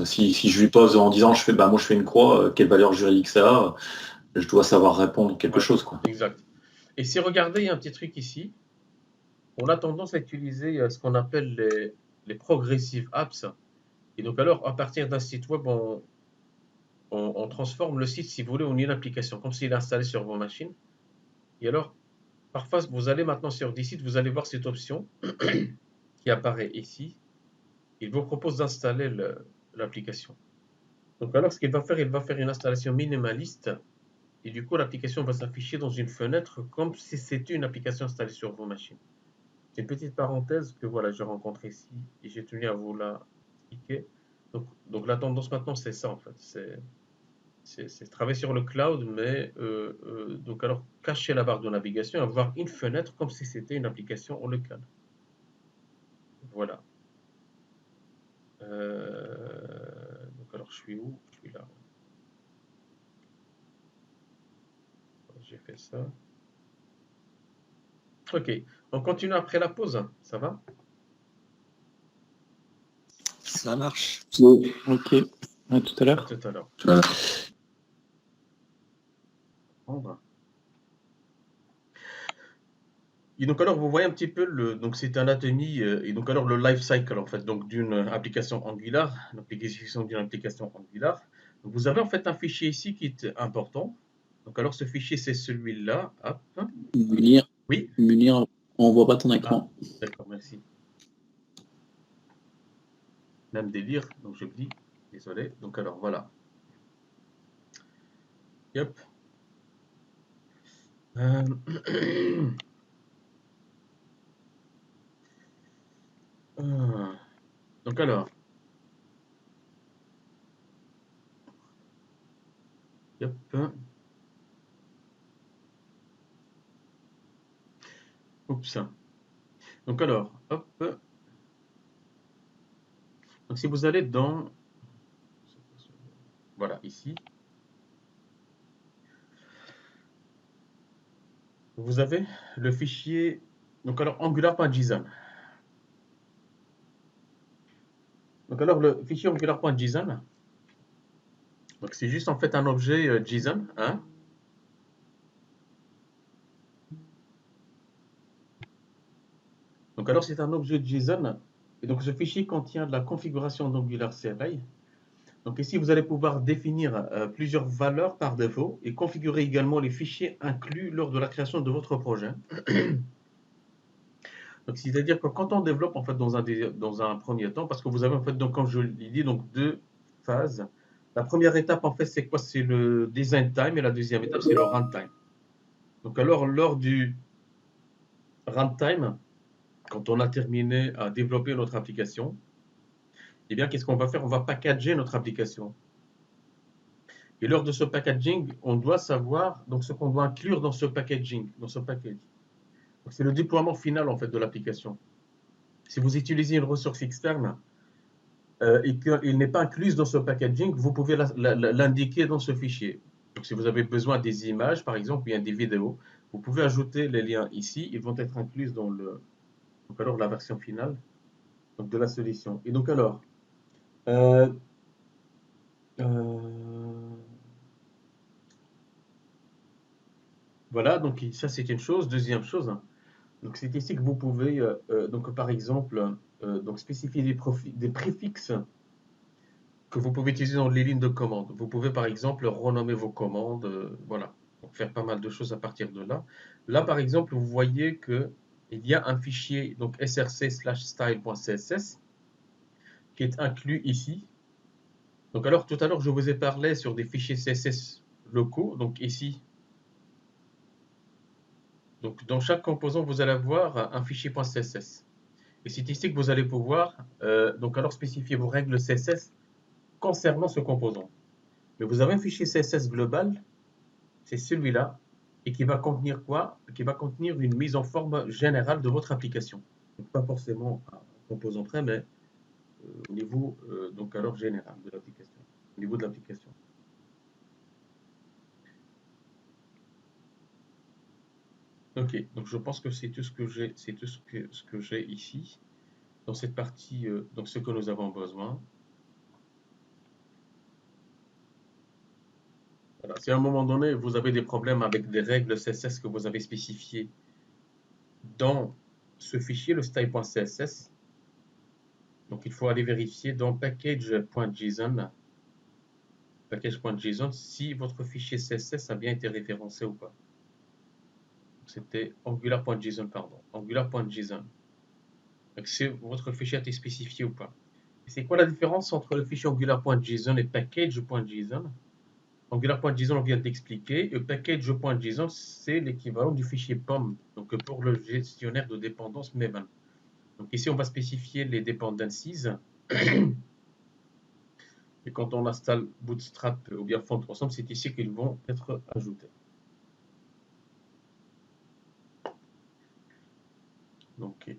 Speaker 4: si je lui pose en disant, moi je fais une croix, quelle valeur juridique ça a, je dois savoir répondre quelque chose, quoi.
Speaker 1: Exact. Et si regardez, il y a un petit truc ici. On a tendance à utiliser ce qu'on appelle les progressive apps. Et donc alors, à partir d'un site web, on transforme le site, si vous voulez, en une application, comme s'il est installé sur vos machines. Et alors, parfois, vous allez maintenant sur des sites, vous allez voir cette option qui apparaît ici. Il vous propose d'installer l'application. Donc alors, ce qu'il va faire, il va faire une installation minimaliste. Et du coup, l'application va s'afficher dans une fenêtre comme si c'était une application installée sur vos machines. C'est une petite parenthèse que voilà, j'ai rencontrée ici et j'ai tenu à vous la expliquer. Donc la tendance maintenant, c'est ça en fait. C'est travailler sur le cloud, mais donc alors cacher la barre de navigation, avoir une fenêtre comme si c'était une application en local. Voilà. Donc alors je suis où? Je suis là. J'ai fait ça. Ok, on continue après la pause, ça va?
Speaker 3: Ça marche.
Speaker 7: Ok, à tout à
Speaker 1: À
Speaker 7: l'heure.
Speaker 1: tout à l'heure.
Speaker 2: Voilà.
Speaker 1: Et donc alors vous voyez un petit peu donc c'est anatomie et donc alors le life cycle en fait donc d'une application Angular, l'application d'une application Angular. Donc vous avez en fait un fichier ici qui est important. Donc alors ce fichier c'est celui-là. Hop. Oui.
Speaker 6: Munir, on voit pas ton
Speaker 1: Ah,
Speaker 6: écran.
Speaker 1: d'accord, merci. Même délire, donc je dis, désolé. Donc alors voilà. Yep. Donc alors. Yep. Oups. Donc alors, hop. Donc si vous allez dans, voilà, ici, vous avez le fichier, donc alors angular.json. Donc alors le fichier angular.json, donc c'est juste en fait un objet JSON, hein. Donc alors c'est un objet JSON, et donc ce fichier contient de la configuration d'Angular CLI. Donc ici vous allez pouvoir définir plusieurs valeurs par défaut et configurer également les fichiers inclus lors de la création de votre projet. Donc c'est-à-dire que quand on développe en fait dans un premier temps, parce que vous avez en fait donc comme je l'ai dit donc deux phases. La première étape en fait c'est quoi? C'est le design time et la deuxième étape c'est le runtime. Donc alors lors du runtime, quand on a terminé à développer notre application, eh bien qu'est-ce qu'on va faire? On va packager notre application. Et lors de ce packaging, on doit savoir donc ce qu'on doit inclure dans ce packaging, dans ce package. C'est le déploiement final en fait de l'application. Si vous utilisez une ressource externe et qu'elle n'est pas incluse dans ce packaging, vous pouvez l'indiquer dans ce fichier. Donc si vous avez besoin des images par exemple, ou bien des vidéos, vous pouvez ajouter les liens ici, ils vont être inclus dans donc alors la version finale donc de la solution. Et donc alors, voilà, donc ça c'est une chose. Deuxième chose, donc c'est ici que vous pouvez, donc par exemple, donc spécifier des préfixes que vous pouvez utiliser dans les lignes de commande. Vous pouvez par exemple renommer vos commandes, voilà, donc faire pas mal de choses à partir de là. Là par exemple, vous voyez que il y a un fichier donc src/style.css qui est inclus ici. Donc alors tout à l'heure je vous ai parlé sur des fichiers CSS locaux, donc ici. Donc dans chaque composant vous allez avoir un fichier .css. Et c'est ici que vous allez pouvoir donc alors spécifier vos règles CSS concernant ce composant. Mais vous avez un fichier CSS global, c'est celui-là, et qui va contenir quoi? Qui va contenir une mise en forme générale de votre application. Donc pas forcément un composant près, mais au niveau donc alors général de l'application, au niveau de l'application. Ok, donc je pense que c'est tout ce que j'ai, c'est tout ce que j'ai ici dans cette partie, donc ce que nous avons besoin. Voilà. Si à un moment donné, vous avez des problèmes avec des règles CSS que vous avez spécifiées dans ce fichier, le style.css, donc il faut aller vérifier dans package.json si votre fichier CSS a bien été référencé ou pas. C'était angular.json, pardon. Angular.json. Donc si votre fichier a été spécifié ou pas. C'est quoi la différence entre le fichier angular.json et package.json? Angular.json, on vient d'expliquer. Et package.json, c'est l'équivalent du fichier POM, donc pour le gestionnaire de dépendance Maven. Donc ici, on va spécifier les dependencies. Et quand on installe Bootstrap ou bien Font Ensemble, c'est ici qu'ils vont être ajoutés. Donc,